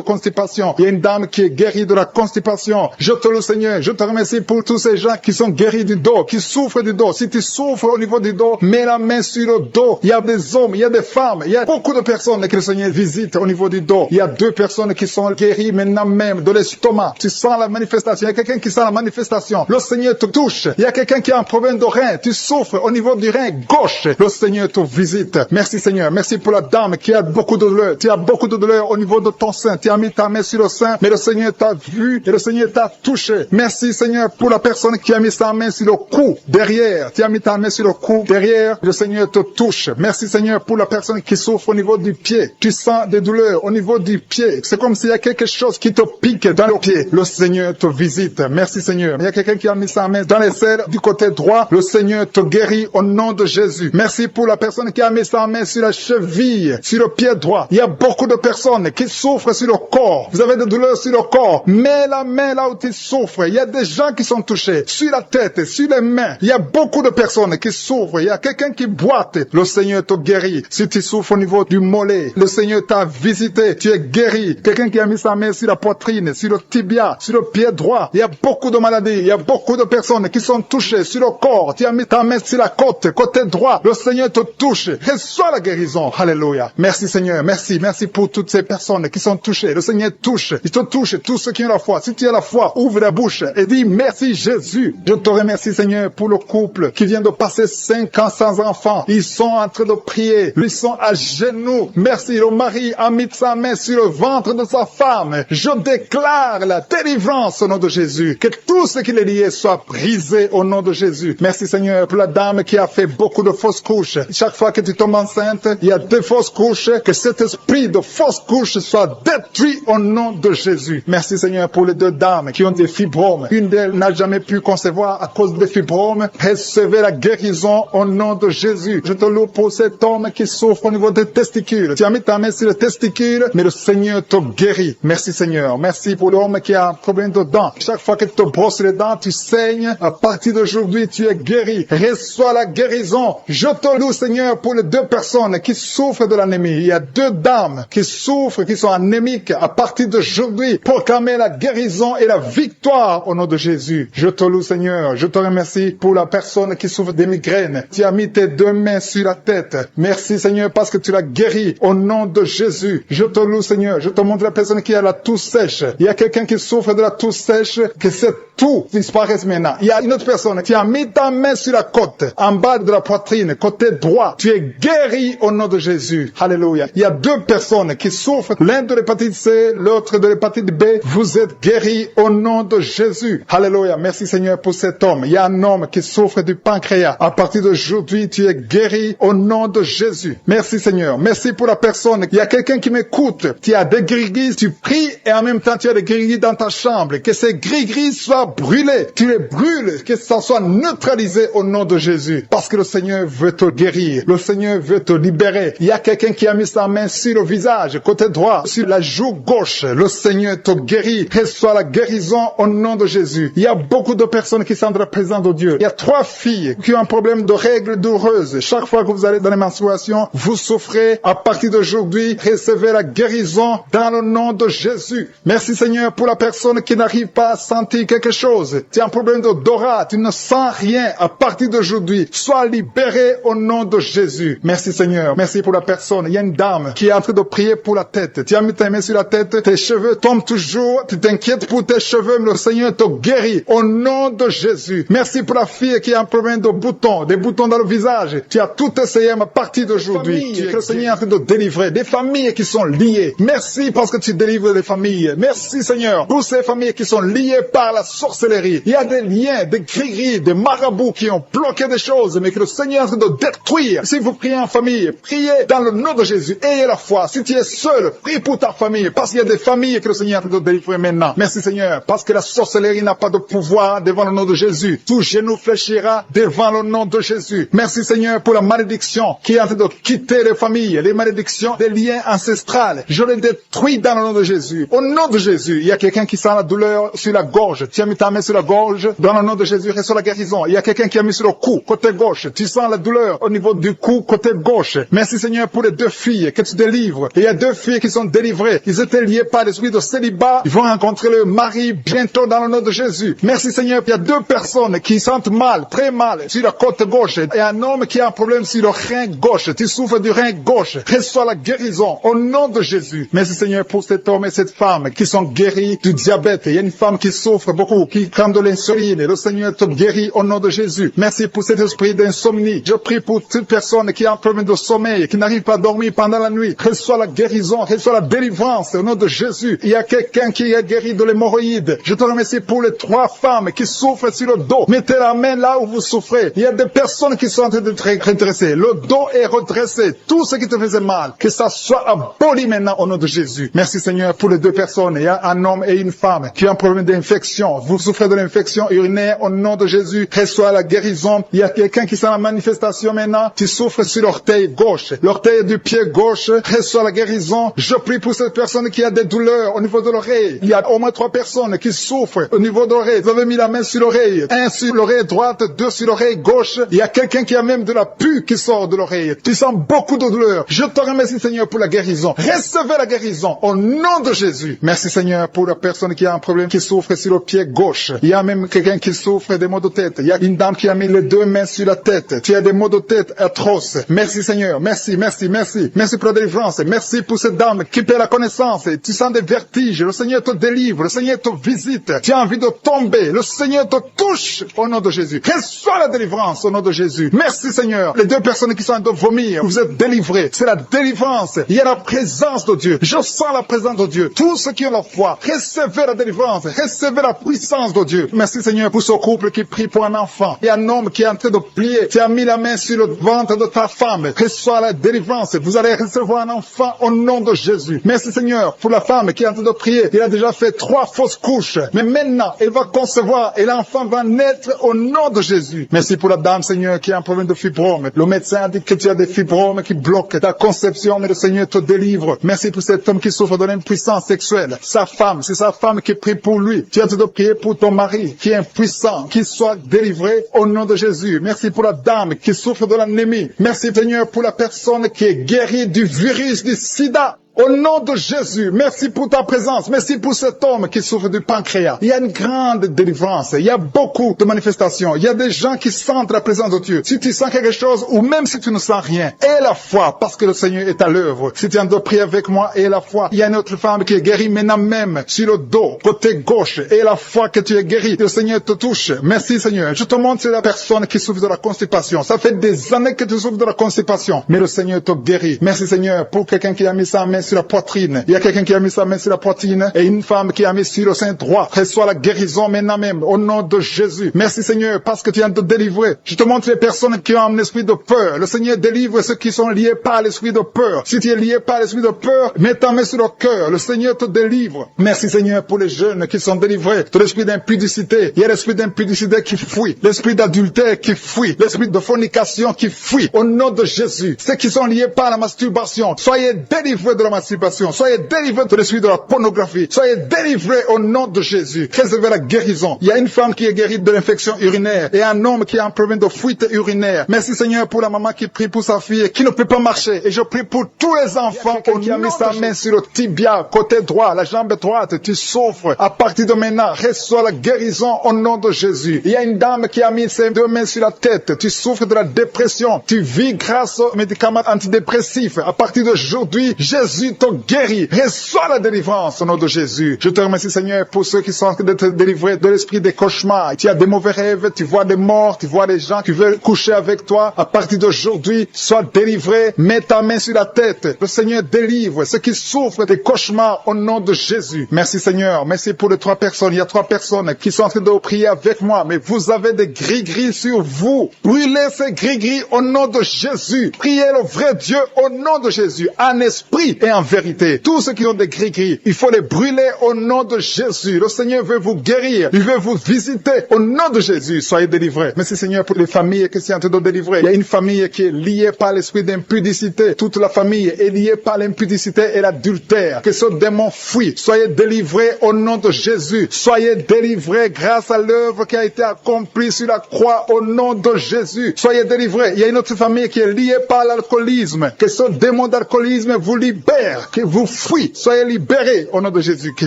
constipation. Il y a une dame qui est guérie de la constipation. Je te loue Seigneur. Je te remercie pour tous ces gens qui sont guéris du dos, qui souffrent du dos. Si tu souffres au niveau du dos, mets la main sur le dos. Il y a des hommes, il y a des femmes, il y a beaucoup de personnes que le Seigneur visite au niveau du dos. Il y a 2 personnes qui sont guéries maintenant même de l'estomac. Tu sens la manifestation. Il y a quelqu'un qui sent la manifestation. Le Seigneur te touche. Il y a quelqu'un qui a un problème de rein. Tu souffres au niveau du rein gauche. Le Seigneur te visite. Merci Seigneur. Merci pour la dame qui a beaucoup de douleur. Tu as beaucoup de douleur au niveau de ton sein. Tu as mis ta main sur le sein, mais le Seigneur t'a vu et le Seigneur t'a touché. Merci Seigneur pour la personne qui a mis sa main sur le cou derrière. Tu as mis ta main sur le cou derrière. Le Seigneur te touche. Merci Seigneur pour la personne qui souffre au niveau du pied. Tu sens des douleurs au niveau du pied. C'est comme s'il y a quelque chose qui te pique dans le pied. Le Seigneur te visite. Merci Seigneur. Il y a quelqu'un qui a mis sa main dans les selles du côté droit. Le Seigneur te guérit au nom de Jésus. Merci pour la personne qui a mis sa main sur la cheville, sur le pied droit. Il y a beaucoup de personnes qui souffrent sur le corps. Vous avez des douleurs sur le corps. Mets la main là où tu souffres. Il y a des gens qui sont touchés. Sur la tête, sur les mains. Il y a beaucoup de personnes qui souffrent. Il y a quelqu'un qui boite. Le Seigneur te guérit. Si tu souffres au niveau du mollet, le Seigneur t'a visité. Tu es guéri. Quelqu'un qui a mis sa main sur la poitrine, sur le tibia, sur le pied droit. Il y a beaucoup de maladies. Il y a beaucoup de personnes qui sont touchées sur le corps. Tu as mis ta main sur la côte, côté droit. Le Seigneur te touche. Reçois la guérison. Alléluia. Merci Seigneur. Merci. Merci pour toutes ces personnes qui sont touchées. Le Seigneur touche. Il te touche. Tous ceux qui ont la foi. Si tu as la foi, ouvre la bouche et dis merci Jésus. Je te remercie Seigneur pour le couple qui vient de passer 5 ans sans enfant. Ils sont en train de prier. Ils sont à genoux. Merci. Le mari a mis sa main sur le ventre de sa femme. Je déclare la délivrance au nom de Jésus. Que tout ce qui est lié soit brisé au nom de Jésus. Merci Seigneur pour la dame qui a fait beaucoup de fausses couches. Chaque fois que tu tombes enceinte, il y a 2 fausses couches. Que cet esprit de fausses couches soit détruit au nom de Jésus. Merci Seigneur pour les 2 dames qui ont des fibromes. Une d'elles n'a jamais pu concevoir à cause des fibromes. Recevez la guérison au nom de Jésus. Je te loue pour cet homme qui souffre au niveau des testicules. Tu as mis ta main sur les testicules, mais le Seigneur te guérit. Merci Seigneur. Merci pour l'homme qui a un problème de dents. Chaque fois que tu te brosses les dents, tu saignes. À partir d'aujourd'hui, tu es guéri. reçois la guérison. Je te loue, Seigneur, pour les 2 personnes qui souffrent de l'anémie. Il y a 2 dames qui souffrent, qui sont anémiques. À partir d'aujourd'hui, proclamer la guérison et la victoire au nom de Jésus. Je te loue, Seigneur. Je te remercie pour la personne qui souffre des migraines. Tu as mis tes 2 mains sur la tête. Merci, Seigneur, parce que tu l'as guéri au nom de Jésus. Je te loue, Seigneur. Je te montre la personne qui a la toux sèche. Il y a quelqu'un qui souffre de la toux sèche, que cette toux disparaisse maintenant. Il y a une autre personne qui a mis ta main sur la côte, en bas de la poitrine, côté droit. Tu es guéri au nom de Jésus. Alléluia. Il y a 2 personnes qui souffrent, l'un de l'hépatite C, l'autre de l'hépatite B. Vous êtes guéris au nom de Jésus. Alléluia. Merci, Seigneur, pour cet homme. Il y a un homme qui souffre du pancréas. À partir d'aujourd'hui, tu es guéri au nom de Jésus. Merci, Seigneur. Merci pour la personne. Il y a quelqu'un qui m'écoute. Tu as des gris-gris, tu pries et en même temps tu as des gris-gris dans ta chambre. Que ces gris-gris soient brûlés. Tu les brûles. Que ça soit neutralisé au nom de Jésus. Parce que le Seigneur veut te guérir. Le Seigneur veut te libérer. Il y a quelqu'un qui a mis sa main sur le visage, côté droit, sur la joue gauche. Le Seigneur te guérit. Reçois la guérison au nom de Jésus. Il y a beaucoup de personnes qui sont dans la présence de Dieu. Il y a 3 filles qui ont un problème de règles douloureuses. Chaque fois que vous allez dans les menstruations, vous souffrez. À partir d'aujourd'hui, recevez la guérison dans le nom de Jésus. Merci, Seigneur, pour la personne qui n'arrive pas à sentir quelque chose. Tu as un problème d'odorat, tu ne sens rien. À partir d'aujourd'hui, sois libéré au nom de Jésus. Merci, Seigneur. Merci pour la personne. Il y a une dame qui est en train de prier pour la tête. Tu as mis ta main sur la tête, tes cheveux tombent toujours. Tu t'inquiètes pour tes cheveux, mais le Seigneur te guérit au nom de Jésus. Merci pour la fille qui a un problème de boutons, des boutons dans le visage. Tu as tout essayé à partir d'aujourd'hui. Que le Seigneur est en train de délivrer des familles qui sont liées. Merci parce que tu délivres les familles. Merci, Seigneur, pour ces familles qui sont liées par la sorcellerie. Il y a des liens, des gris-gris, des marabouts qui ont bloqué des choses, mais que le Seigneur est en train de détruire. Si vous priez en famille, priez dans le nom de Jésus. Ayez la foi. Si tu es seul, prie pour ta famille, parce qu'il y a des familles que le Seigneur est en train de délivrer maintenant. Merci, Seigneur, parce que la sorcellerie n'a pas de pouvoir devant le nom de Jésus. Tout genou fléchira devant le nom de Jésus. Merci, Seigneur, pour la malédiction qui est en train de quitter les familles, les malédictions des liens ancestrales. Je les détruis dans le nom de Jésus. Au nom de Jésus, il y a quelqu'un qui sent la douleur sur la gorge. Tu as mis ta main sur la gorge. Dans le nom de Jésus, reçois la guérison. Il y a quelqu'un qui a mis sur le cou, côté gauche. Tu sens la douleur au niveau du cou, côté gauche. Merci, Seigneur, pour les 2 filles que tu délivres. Il y a 2 filles qui sont délivrées. Ils étaient liés par l'esprit de célibat. Ils vont rencontrer le mari bientôt dans le nom de Jésus. Merci, Seigneur. Il y a 2 personnes qui sentent mal, très mal, sur la côte gauche. Et un homme qui a un problème sur le rein gauche. Tu souffres du rein gauche. Reçois la guérison au nom de Jésus. Merci, Seigneur, pour cet homme et cette femme qui sont guéris du diabète. Il y a une femme qui souffre beaucoup, qui prend de l'insuline. Le Seigneur te guérit au nom de Jésus. Merci pour cet esprit d'insomnie. Je prie pour toute personne qui a un problème de sommeil, qui n'arrive pas à dormir pendant la nuit. Reçois la guérison, reçois la délivrance au nom de Jésus. Il y a quelqu'un qui est guéri de l'hémorroïde. Je te remercie pour les 3 femmes qui souffrent sur le dos. Mettez la main là où vous souffrez. Il y a des personnes qui sont en train de te redresser. Le dos est redressé. Tout ce qui te faisait mal, que ça soit aboli maintenant au nom de Jésus. Merci, Seigneur, pour les 2 personnes. Il y a un homme et une femme qui ont un problème d'infection. Vous souffrez de l'infection urinaire au nom de Jésus. Reçois la guérison. Il y a quelqu'un qui sent la manifestation maintenant. Tu souffres sur l'orteil gauche. L'orteil du pied gauche. Reçois la guérison. Je prie pour cette personne qui a des douleurs au niveau de l'oreille. Il y a au moins 3 personnes qui souffrent au niveau de l'oreille. Vous avez mis la main sur l'oreille. 1 sur l'oreille droite, 2 sur l'oreille gauche. Il y a quelqu'un qui a même de la pus qui sort de l'oreille. Tu sens beaucoup de douleur. Je te remercie, Seigneur, pour la guérison. Recevez la guérison au nom de Jésus. Merci, Seigneur, pour la personne qui a un problème, qui souffre sur le pied gauche. Il y a même quelqu'un qui souffre des maux de tête. Il y a une dame qui a mis les 2 mains sur la tête. Tu as des maux de tête atroces. Merci, Seigneur. Merci, merci, merci. Merci pour la délivrance. Merci pour cette dame qui perd la connaissance. Tu sens des vertiges. Le Seigneur te délivre. Le Seigneur te visite. Tu as envie de tomber. Le Seigneur te touche au nom de Jésus. Reçois la délivrance au nom de Jésus. Merci, Seigneur. Les 2 personnes qui sont en train de vomir, vous êtes délivrés. C'est la délivrance. Il y a la présence de Dieu. Je sens la présence de Dieu. Tous ceux qui ont la foi, recevez la délivrance. Recevez la puissance de Dieu. Merci, Seigneur, pour ce couple qui prie pour un enfant. Il y a un homme qui est en train de prier. Tu as mis la main sur le ventre de ta femme. Reçois la délivrance. Vous allez recevoir un enfant au nom de Jésus. Merci, Seigneur, pour la femme qui est en train de prier. Il a déjà fait 3 fausses couches. Mais maintenant, elle va concevoir et l'enfant va naître au nom de Jésus. Merci pour la dame, Seigneur, qui a un problème de fibrome. Le médecin a dit que tu as des fibromes qui bloquent ta conception, mais le Seigneur te délivre. Merci pour cet homme qui souffre de l'impuissance sexuelle. Sa femme, c'est sa femme qui prie pour lui. Tu as de prier pour ton mari qui est impuissant, qui soit délivré au nom de de Jésus. Merci pour la dame qui souffre de l'anémie. Merci Seigneur pour la personne qui est guérie du virus du sida. Au nom de Jésus, merci pour ta présence. Merci pour cet homme qui souffre du pancréas. Il y a une grande délivrance. Il y a beaucoup de manifestations. Il y a des gens qui sentent la présence de Dieu. Si tu sens quelque chose, ou même si tu ne sens rien, aie la foi, parce que le Seigneur est à l'œuvre. Si tu es en train de prier avec moi, aie la foi. Il y a une autre femme qui est guérie maintenant même, sur le dos, côté gauche. Aie la foi que tu es guérie. Le Seigneur te touche. Merci Seigneur. Je te montre c'est la personne qui souffre de la constipation. Ça fait des années que tu souffres de la constipation. Mais le Seigneur te guérit. Merci Seigneur pour quelqu'un qui a mis sa main sur la poitrine. Il y a quelqu'un qui a mis sa main sur la poitrine et une femme qui a mis sur le sein droit. Reçois la guérison maintenant même au nom de Jésus. Merci Seigneur parce que tu viens de te délivrer. Je te montre les personnes qui ont un esprit de peur. Le Seigneur délivre ceux qui sont liés par l'esprit de peur. Si tu es lié par l'esprit de peur, mets ta main sur le cœur. Le Seigneur te délivre. Merci Seigneur pour les jeunes qui sont délivrés de l'esprit d'impudicité. Il y a l'esprit d'impudicité qui fuit. L'esprit d'adultère qui fuit. L'esprit de fornication qui fuit. Au nom de Jésus. Ceux qui sont liés par la masturbation, soyez délivrés de la masturbation. Soyez délivrés de l'esprit de la pornographie. Soyez délivrés au nom de Jésus. Recevez la guérison. Il y a une femme qui est guérie de l'infection urinaire et un homme qui a un problème de fuite urinaire. Merci Seigneur pour la maman qui prie pour sa fille qui ne peut pas marcher. Et je prie pour tous les enfants qui a mis sa main sur le tibia, côté droit, la jambe droite. Tu souffres. À partir de maintenant, reçois la guérison au nom de Jésus. Il y a une dame qui a mis ses deux mains sur la tête. Tu souffres de la dépression. Tu vis grâce aux médicaments antidépressifs. À partir d'aujourd'hui, Jésus te guéri. Reçois la délivrance au nom de Jésus. Je te remercie Seigneur pour ceux qui sont en train d'être délivrés de l'esprit des cauchemars. Tu as des mauvais rêves, tu vois des morts, tu vois des gens qui veulent coucher avec toi. À partir d'aujourd'hui, sois délivré. Mets ta main sur la tête. Le Seigneur délivre ceux qui souffrent des cauchemars au nom de Jésus. Merci Seigneur. Merci pour les 3 personnes. Il y a 3 personnes qui sont en train de prier avec moi. Mais vous avez des gris-gris sur vous. Brûlez ces gris-gris au nom de Jésus. Priez le vrai Dieu au nom de Jésus. En esprit et en vérité. Tous ceux qui ont des gris-gris, il faut les brûler au nom de Jésus. Le Seigneur veut vous guérir. Il veut vous visiter au nom de Jésus. Soyez délivrés. Merci Seigneur pour les familles qui sont en train de délivrer. Il y a une famille qui est liée par l'esprit d'impudicité. Toute la famille est liée par l'impudicité et l'adultère. Que ce démon fuit. Soyez délivrés au nom de Jésus. Soyez délivrés grâce à l'œuvre qui a été accomplie sur la croix au nom de Jésus. Soyez délivrés. Il y a une autre famille qui est liée par l'alcoolisme. Que ce démon d'alcoolisme vous libère. Que vous fuit. Soyez libérés au nom de Jésus. Que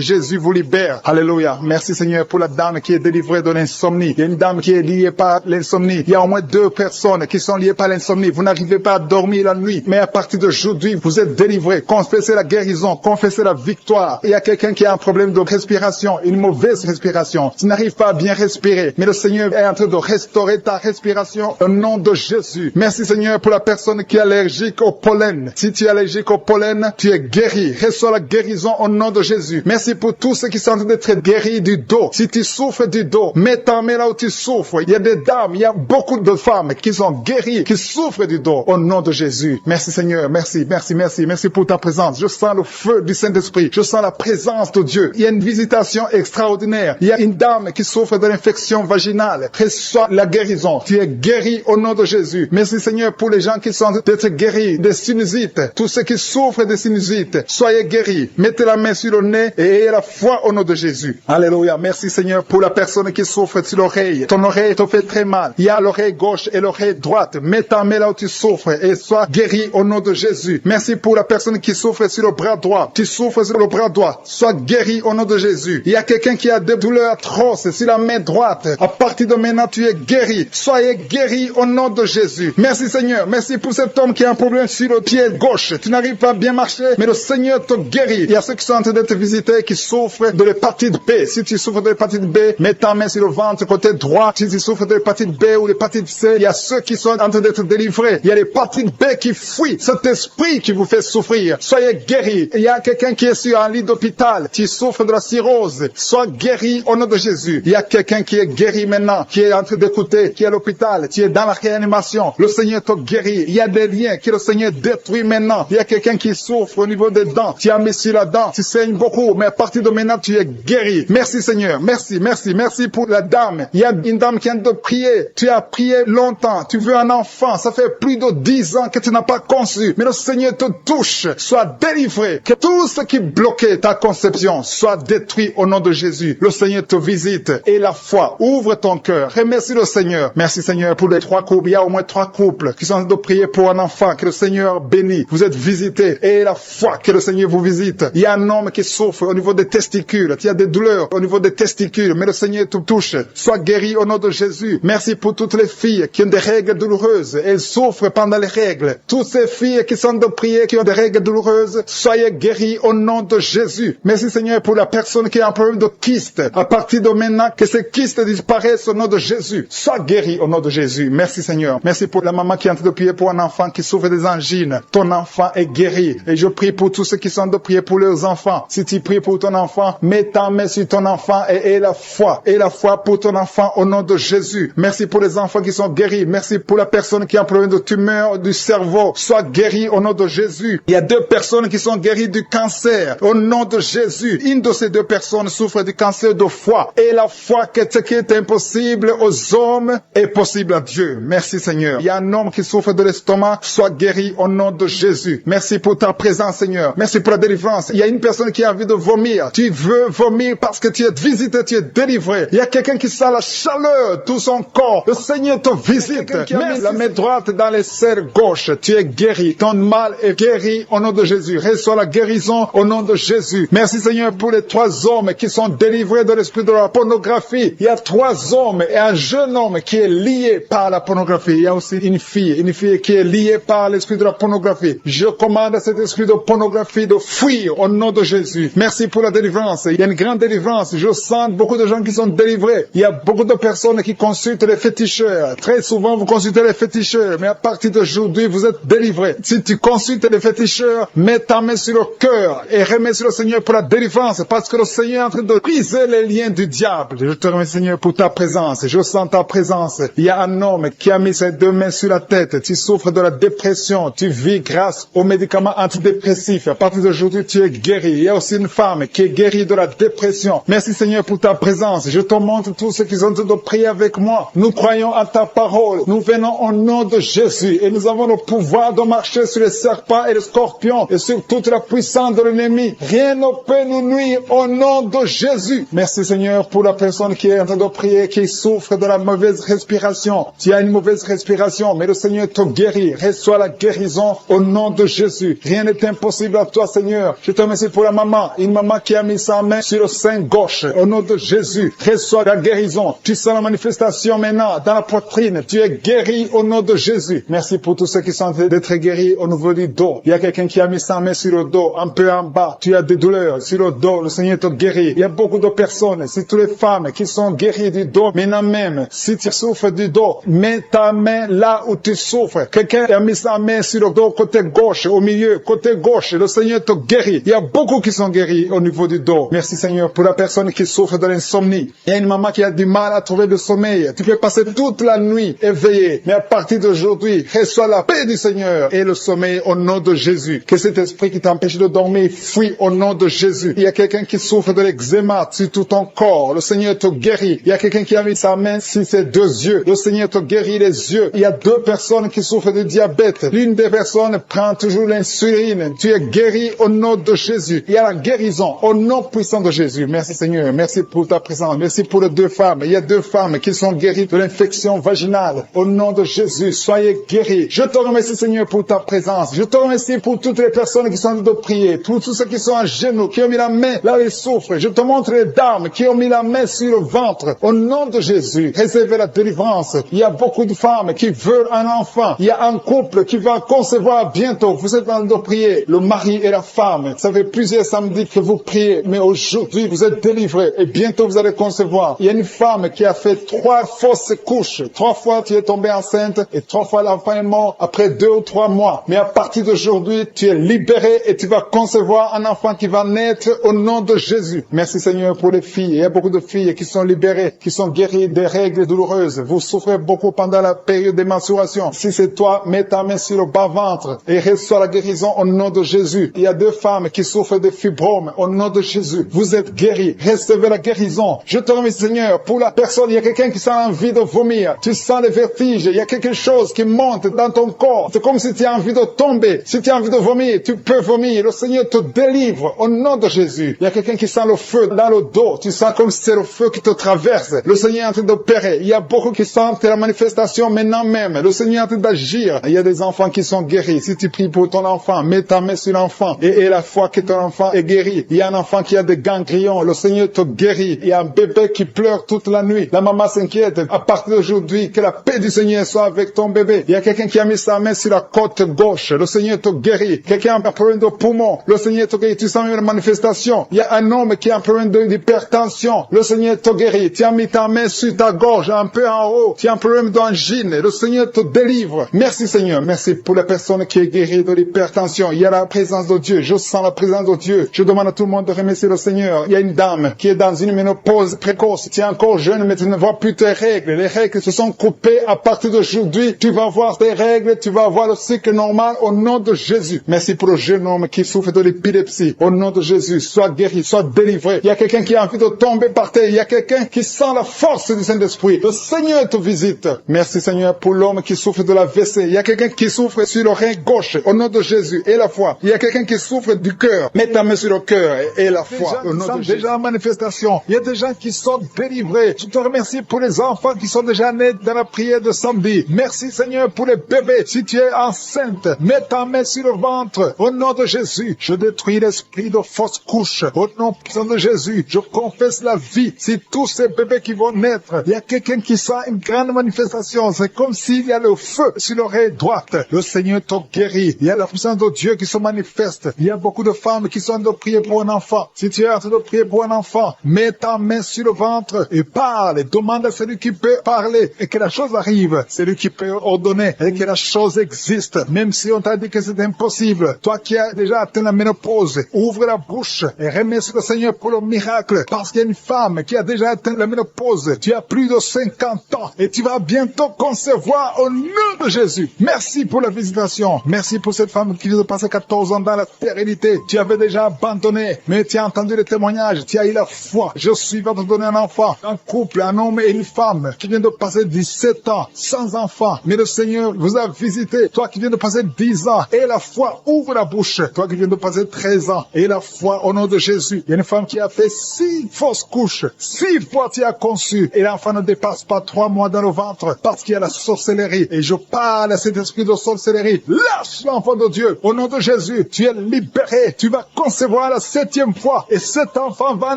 Jésus vous libère. Alléluia. Merci Seigneur pour la dame qui est délivrée de l'insomnie. Il y a une dame qui est liée par l'insomnie. Il y a au moins 2 personnes qui sont liées par l'insomnie. Vous n'arrivez pas à dormir la nuit. Mais à partir d'aujourd'hui, vous êtes délivrés. Confessez la guérison. Confessez la victoire. Il y a quelqu'un qui a un problème de respiration. Une mauvaise respiration. Tu n'arrives pas à bien respirer. Mais le Seigneur est en train de restaurer ta respiration au nom de Jésus. Merci Seigneur pour la personne qui est allergique au pollen. Si tu es allergique au pollen, tu es guéri. Reçois la guérison au nom de Jésus. Merci pour tous ceux qui sont en train d'être guéris du dos. Si tu souffres du dos, mets ta main là où tu souffres. Il y a des dames, il y a beaucoup de femmes qui sont guéries, qui souffrent du dos au nom de Jésus. Merci Seigneur, merci, merci, merci, merci pour ta présence. Je sens le feu du Saint-Esprit. Je sens la présence de Dieu. Il y a une visitation extraordinaire. Il y a une dame qui souffre de l'infection vaginale. Reçois la guérison. Tu es guéri au nom de Jésus. Merci Seigneur pour les gens qui sont en train d'être guéris des sinusites. Tous ceux qui souffrent des sinusites. Soyez guéris. Mettez la main sur le nez et ayez la foi au nom de Jésus. Alléluia. Merci Seigneur pour la personne qui souffre sur l'oreille. Ton oreille te fait très mal. Il y a l'oreille gauche et l'oreille droite. Mets ta main là où tu souffres et sois guéri au nom de Jésus. Merci pour la personne qui souffre sur le bras droit. Tu souffres sur le bras droit. Sois guéri au nom de Jésus. Il y a quelqu'un qui a des douleurs atroces sur la main droite. À partir de maintenant, tu es guéri. Soyez guéri au nom de Jésus. Merci Seigneur. Merci pour cet homme qui a un problème sur le pied gauche. Tu n'arrives pas à bien marcher, mais le Seigneur te guérit. Il y a ceux qui sont en train d'être visités qui souffrent de l'hépatite B. Si tu souffres de l'hépatite B, mets ta main sur le ventre côté droit. Si tu souffres de l'hépatite B ou l'hépatite C, il y a ceux qui sont en train d'être délivrés. Il y a l'hépatite B qui fuit. Cet esprit qui vous fait souffrir. Soyez guéris. Il y a quelqu'un qui est sur un lit d'hôpital. Tu souffres de la cirrhose. Sois guéri au nom de Jésus. Il y a quelqu'un qui est guéri maintenant, qui est en train d'écouter, qui est à l'hôpital. Tu es dans la réanimation. Le Seigneur te guérit. Il y a des liens que le Seigneur détruit maintenant. Il y a quelqu'un qui souffre souffres au niveau des dents, tu as mis sur la dent, tu saignes beaucoup, mais à partir de maintenant, tu es guéri. Merci Seigneur, merci pour la dame. Il y a une dame qui vient de prier, tu as prié longtemps, tu veux un enfant, ça fait plus de 10 ans que tu n'as pas conçu, mais le Seigneur te touche, sois délivré, que tout ce qui bloquait ta conception soit détruit au nom de Jésus. Le Seigneur te visite et la foi, ouvre ton cœur, remercie le Seigneur. Merci Seigneur pour les 3 couples, il y a au moins 3 couples qui sont en train de prier pour un enfant, que le Seigneur bénit, vous êtes visités et la foi que le Seigneur vous visite. Il y a un homme qui souffre au niveau des testicules, il y a des douleurs au niveau des testicules, mais le Seigneur te touche, sois guéri au nom de Jésus. Merci pour toutes les filles qui ont des règles douloureuses, elles souffrent pendant les règles. Toutes ces filles qui sont de prier, qui ont des règles douloureuses, soyez guéris au nom de Jésus. Merci Seigneur pour la personne qui a un problème de kyste. À partir de maintenant, que ces kystes disparaissent au nom de Jésus. Sois guéri au nom de Jésus. Merci Seigneur. Merci pour la maman qui est en train de prier pour un enfant qui souffre des angines. Ton enfant est guéri. Et je prie pour tous ceux qui sont de prier pour leurs enfants. Si tu pries pour ton enfant, mets ta main sur ton enfant et aie la foi. Aie la foi pour ton enfant au nom de Jésus. Merci pour les enfants qui sont guéris. Merci pour la personne qui a un problème de tumeur du cerveau. Sois guéri au nom de Jésus. Il y a 2 personnes qui sont guéries du cancer au nom de Jésus. Une de ces 2 personnes souffre du cancer de foie. Et la foi que ce qui est impossible aux hommes est possible à Dieu. Merci Seigneur. Il y a un homme qui souffre de l'estomac. Sois guéri au nom de Jésus. Merci pour ta présence Seigneur. Merci pour la délivrance. Il y a une personne qui a envie de vomir. Tu veux vomir parce que tu es visité, tu es délivré. Il y a quelqu'un qui sent la chaleur, tout son corps. Le Seigneur te visite. Mets la main droite dans les serres gauche. Tu es guéri. Ton mal est guéri au nom de Jésus. Reçois la guérison au nom de Jésus. Merci Seigneur pour les 3 hommes qui sont délivrés de l'esprit de la pornographie. Il y a 3 hommes et un jeune homme qui est lié par la pornographie. Il y a aussi une fille qui est liée par l'esprit de la pornographie. Je commande à cet esprit de pornographie de fuir au nom de Jésus. Merci pour la délivrance. Il y a une grande délivrance. Je sens beaucoup de gens qui sont délivrés. Il y a beaucoup de personnes qui consultent les féticheurs. Très souvent, vous consultez les féticheurs, mais à partir d'aujourd'hui, vous êtes délivrés. Si tu consultes les féticheurs, mets ta main sur le cœur et remercie le Seigneur pour la délivrance, parce que le Seigneur est en train de briser les liens du diable. Je te remercie Seigneur pour ta présence. Je sens ta présence. Il y a un homme qui a mis ses 2 mains sur la tête. Tu souffres de la dépression. Tu vis grâce aux médicaments antidépressifs. À partir d'aujourd'hui, tu es guéri. Il y a aussi une femme qui est guérie de la dépression. Merci Seigneur pour ta présence. Je te montre tous ceux qui sont en train de prier avec moi. Nous croyons à ta parole. Nous venons au nom de Jésus et nous avons le pouvoir de marcher sur les serpents et les scorpions et sur toute la puissance de l'ennemi. Rien ne peut nous nuire au nom de Jésus. Merci Seigneur pour la personne qui est en train de prier, qui souffre de la mauvaise respiration. Tu as une mauvaise respiration, mais le Seigneur te guérit. Reçois la guérison au nom de Jésus. Rien n'est impossible à toi Seigneur. Je te remercie pour la maman. Une maman qui a mis sa main sur le sein gauche. Au nom de Jésus, reçois la guérison. Tu sens la manifestation maintenant dans la poitrine. Tu es guéri au nom de Jésus. Merci pour tous ceux qui sont d'être guéris au niveau du dos. Il y a quelqu'un qui a mis sa main sur le dos, un peu en bas. Tu as des douleurs sur le dos. Le Seigneur te guérit. Il y a beaucoup de personnes, c'est toutes les femmes qui sont guéries du dos. Maintenant même, si tu souffres du dos, mets ta main là où tu souffres. Quelqu'un a mis sa main sur le dos, côté gauche, au milieu, côté gauche. Le Seigneur te guérit. Il y a beaucoup qui sont guéris au niveau du dos. Merci Seigneur pour la personne qui souffre de l'insomnie. Il y a une maman qui a du mal à trouver le sommeil. Tu peux passer toute la nuit éveillé. Mais à partir d'aujourd'hui, reçois la paix du Seigneur et le sommeil au nom de Jésus. Que cet esprit qui t'empêche de dormir fuit au nom de Jésus. Il y a quelqu'un qui souffre de l'eczéma sur tout ton corps. Le Seigneur te guérit. Il y a quelqu'un qui a mis sa main sur ses 2 yeux. Le Seigneur te guérit les yeux. Il y a 2 personnes qui souffrent de diabète. L'une des personnes prend toujours l'insuline. Tu es guéri au nom de Jésus. Il y a la guérison au nom puissant de Jésus. Merci Seigneur. Merci pour ta présence. Merci pour les 2 femmes. Il y a 2 femmes qui sont guéries de l'infection vaginale. Au nom de Jésus, soyez guéris. Je te remercie Seigneur pour ta présence. Je te remercie pour toutes les personnes qui sont en train de prier. Pour tous ceux qui sont à genoux, qui ont mis la main là où ils souffrent. Je te montre les dames qui ont mis la main sur le ventre. Au nom de Jésus, réservez la délivrance. Il y a beaucoup de femmes qui veulent un enfant. Il y a un couple qui va concevoir bientôt. Vous êtes en train de prier. Le mari et la femme. Ça fait plusieurs samedis que vous priez. Mais aujourd'hui, vous êtes délivrés. Et bientôt, vous allez concevoir. Il y a une femme qui a fait 3 fausses couches. 3 fois, tu es tombée enceinte. Et 3 fois, l'enfant est mort après 2 ou 3 mois. Mais à partir d'aujourd'hui, tu es libéré et tu vas concevoir un enfant qui va naître au nom de Jésus. Merci Seigneur pour les filles. Il y a beaucoup de filles qui sont libérées, qui sont guéries des règles douloureuses. Vous souffrez beaucoup pendant la période des menstruations. Si c'est toi, mets ta main sur le bas-ventre et reçois la guérison au nom nom de Jésus. Il y a 2 femmes qui souffrent de fibromes. Au nom de Jésus, vous êtes guéris. Recevez la guérison. Je te remercie, Seigneur, pour la personne. Il y a quelqu'un qui sent envie de vomir. Tu sens le vertige. Il y a quelque chose qui monte dans ton corps. C'est comme si tu as envie de tomber. Si tu as envie de vomir, tu peux vomir. Le Seigneur te délivre au nom de Jésus. Il y a quelqu'un qui sent le feu dans le dos. Tu sens comme si c'est le feu qui te traverse. Le Seigneur est en train d'opérer. Il y a beaucoup qui sentent la manifestation maintenant même. Le Seigneur est en train d'agir. Il y a des enfants qui sont guéris. Si tu pries pour ton enfant, mets ta main sur l'enfant et la foi que ton enfant est guéri. Il y a un enfant qui a des ganglions. Le Seigneur te guérit. Il y a un bébé qui pleure toute la nuit. La maman s'inquiète. À partir d'aujourd'hui, que la paix du Seigneur soit avec ton bébé. Il y a quelqu'un qui a mis sa main sur la côte gauche. Le Seigneur te guérit. Quelqu'un a un problème de poumon. Le Seigneur te guérit. Tu sens une manifestation. Il y a un homme qui a un problème d'hypertension. Le Seigneur te guérit. Tu as mis ta main sur ta gorge, un peu en haut. Tu as un problème d'angine. Le Seigneur te délivre. Merci Seigneur. Merci pour la personne qui est guérie de l'hypertension. Il y a la présence de Dieu. Je sens la présence de Dieu. Je demande à tout le monde de remercier le Seigneur. Il y a une dame qui est dans une ménopause précoce. Tu es encore jeune, mais tu ne vois plus tes règles. Les règles se sont coupées. À partir d'aujourd'hui, tu vas voir tes règles. Tu vas voir le cycle normal au nom de Jésus. Merci pour le jeune homme qui souffre de l'épilepsie. Au nom de Jésus, sois guéri, sois délivré. Il y a quelqu'un qui a envie de tomber par terre. Il y a quelqu'un qui sent la force du Saint-Esprit. Le Seigneur te visite. Merci Seigneur pour l'homme qui souffre de la WC. Il y a quelqu'un qui souffre sur l'oreille gauche. Au nom de Jésus et la foi. Il y a quelqu'un qui souffre du cœur. Mets ta main sur le cœur et la foi. Au nom de Jésus. Déjà en manifestation. Il y a des gens qui sont délivrés. Je te remercie pour les enfants qui sont déjà nés dans la prière de samedi. Merci Seigneur pour les bébés. Si tu es enceinte, mets ta main sur le ventre. Au nom de Jésus, je détruis l'esprit de fausse couche. Au nom puissant de Jésus, je confesse la vie. Si tous ces bébés qui vont naître, il y a quelqu'un qui sent une grande manifestation. C'est comme s'il y a le feu sur l'oreille droite. Le Seigneur te guérit. Il y a la puissance de Dieu qui se manifeste. Il y a beaucoup de femmes qui sont en train de prier pour un enfant. Si tu es en train de prier pour un enfant, mets ta main sur le ventre et parle. Demande à celui qui peut parler et que la chose arrive. Celui qui peut ordonner et que la chose existe. Même si on t'a dit que c'est impossible. Toi qui as déjà atteint la ménopause, ouvre la bouche et remercie le Seigneur pour le miracle. Parce qu'il y a une femme qui a déjà atteint la ménopause. Tu as plus de 50 ans et tu vas bientôt concevoir au nom de Jésus. Merci pour la visitation. Merci pour cette femme qui vient de passer 14 ans dans la stérilité. Tu avais déjà abandonné, mais tu as entendu le témoignage. Tu as eu la foi. Je suis va te donner un enfant. Un couple, un homme et une femme qui vient de passer 17 ans sans enfant. Mais le Seigneur vous a visité. Toi qui viens de passer 10 ans et la foi, ouvre la bouche. Toi qui viens de passer 13 ans et la foi au nom de Jésus. Il y a une femme qui a fait 6 fausses couches. 6 fois tu as conçu et l'enfant ne dépasse pas 3 mois dans le ventre parce qu'il y a la sorcellerie. Et je parle à cet esprit de sorcellerie. Lâche l'enfant de Dieu. Au nom de Jésus, tu es libéré. Tu vas concevoir la 7e fois et cet enfant va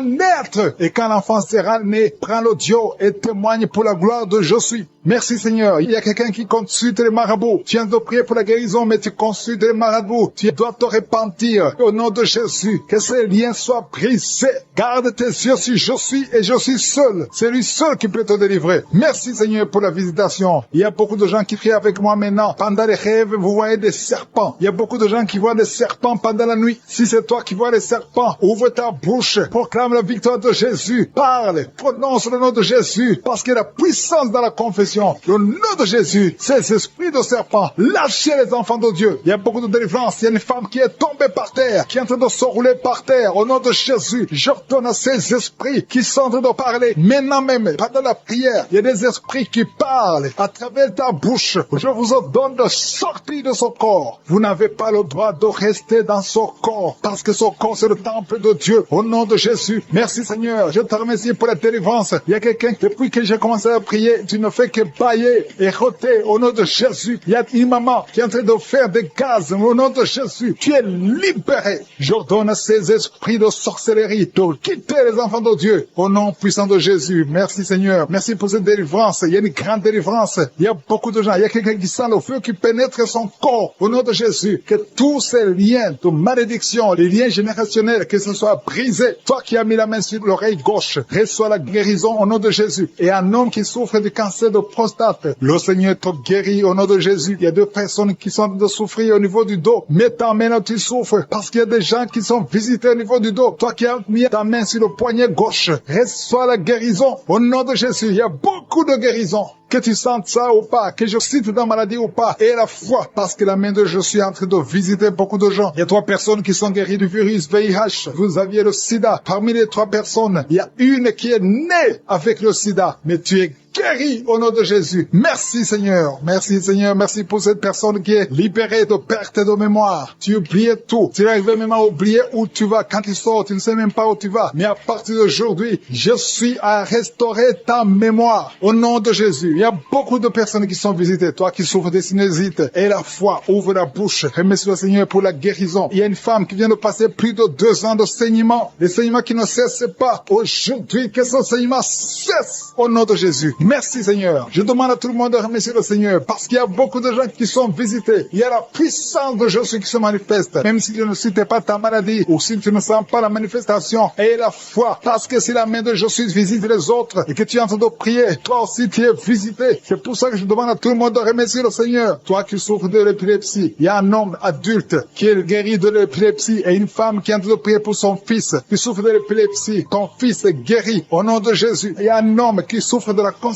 naître. Et quand l'enfant sera né, prends l'audio et témoigne pour la gloire de je suis. Merci Seigneur. Il y a quelqu'un qui consulte les marabouts. Tu viens de prier pour la guérison, mais tu consultes les marabouts. Tu dois te repentir au nom de Jésus. Que ces liens soient brisés. Garde tes yeux sur je suis et je suis seul. C'est lui seul qui peut te délivrer. Merci Seigneur pour la visitation. Il y a beaucoup de gens qui prient avec moi maintenant. Pendant les rêves, vous voyez des serpents. Il y a beaucoup de gens qui voient des serpents pendant la nuit. Si c'est toi qui vois les serpents, ouvre ta bouche. Proclame la victoire de Jésus. Parle. Prononce le nom de Jésus. Parce qu'il y a la puissance dans la confession. Le nom de Jésus, ces esprits de serpent, lâchez les enfants de Dieu. Il y a beaucoup de délivrance. Il y a une femme qui est tombée par terre, qui est en train de se rouler par terre. Au nom de Jésus, j'ordonne à ces esprits qui sont en train de parler. Maintenant même, pendant la prière, il y a des esprits qui parlent à travers ta bouche. Je vous ordonne de sortir de ce corps. Vous n'avez pas le droit de rester dans ce corps, parce que ce corps, c'est le temple de Dieu. Au nom de Jésus, merci Seigneur. Je te remercie pour la délivrance. Il y a quelqu'un, depuis que j'ai commencé à prier, tu ne fais que bailler et roter au nom de Jésus. Il y a une maman qui est en train de faire des gaz au nom de Jésus. Tu es libéré. J'ordonne à ces esprits de sorcellerie de quitter les enfants de Dieu au nom puissant de Jésus. Merci Seigneur. Merci pour cette délivrance. Il y a une grande délivrance. Il y a beaucoup de gens. Il y a quelqu'un qui sent le feu qui pénètre son corps au nom de Jésus. Que tous ces liens de malédiction, les liens générationnels, que ce soit brisé. Toi qui as mis la main sur l'oreille gauche, reçois la guérison au nom de Jésus. Et un homme qui souffre du cancer de prostate, le Seigneur te guérit au nom de Jésus. Il y a 2 personnes qui sont en train de souffrir au niveau du dos. Mets ta main là, tu souffres, parce qu'il y a des gens qui sont visités au niveau du dos. Toi qui as mis ta main sur le poignet gauche, reçois la guérison au nom de Jésus. Il y a beaucoup de guérisons. que tu sentes ça ou pas, que je cite dans maladie ou pas, et la foi, parce que la main de Jésus est en train de visiter beaucoup de gens. Il y a 3 personnes qui sont guéries du virus VIH. Vous aviez le sida. Parmi les 3 personnes, il y a une qui est née avec le sida, mais tu es guéri au nom de Jésus. Merci Seigneur. Merci Seigneur. Merci pour cette personne qui est libérée de perte de mémoire. Tu oubliais tout. Tu arrives même à oublier où tu vas. Quand tu sors, tu ne sais même pas où tu vas. Mais à partir d'aujourd'hui, je suis à restaurer ta mémoire au nom de Jésus. Il y a beaucoup de personnes qui sont visitées. Toi qui souffres de sinusite et la foi, ouvre la bouche. Remercie le Seigneur pour la guérison. Il y a une femme qui vient de passer plus de 2 ans de saignement. Les saignements qui ne cessent pas. Aujourd'hui, que ce saignement cesse au nom de Jésus. Merci Seigneur. Je demande à tout le monde de remercier le Seigneur parce qu'il y a beaucoup de gens qui sont visités. Il y a la puissance de Jésus qui se manifeste. Même si tu ne cites pas ta maladie ou si tu ne sens pas la manifestation, et la foi. Parce que si la main de Jésus visite les autres et que tu es en train de prier, toi aussi tu es visité. C'est pour ça que je demande à tout le monde de remercier le Seigneur. Toi qui souffres de l'épilepsie, il y a un homme adulte qui est guéri de l'épilepsie et une femme qui est en train de prier pour son fils qui souffre de l'épilepsie. Ton fils est guéri au nom de Jésus. Il y a un homme qui souffre de la constipation.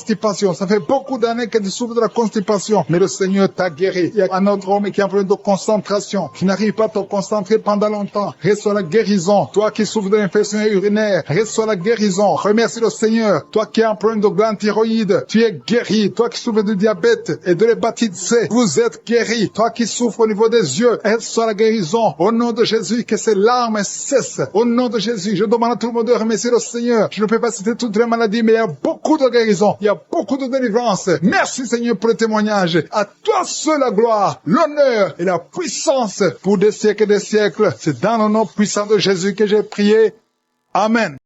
Ça fait beaucoup d'années que tu souffres de la constipation, mais le Seigneur t'a guéri. Il y a un autre homme qui a un problème de concentration, qui n'arrive pas à te concentrer pendant longtemps. Reçois la guérison. Toi qui souffres de l'infection urinaire, reçois la guérison. Remercie le Seigneur. Toi qui as un problème de glande thyroïde, tu es guéri. Toi qui souffres de diabète et de l'hépatite C, vous êtes guéri. Toi qui souffres au niveau des yeux, reçois la guérison. Au nom de Jésus, que ces larmes cessent. Au nom de Jésus, je demande à tout le monde de remercier le Seigneur. Je ne peux pas citer toutes les maladies, mais il y a beaucoup de guérisons. Il y a beaucoup de délivrance. Merci Seigneur pour le témoignage. À toi seul la gloire, l'honneur et la puissance pour des siècles et des siècles. C'est dans le nom puissant de Jésus que j'ai prié. Amen.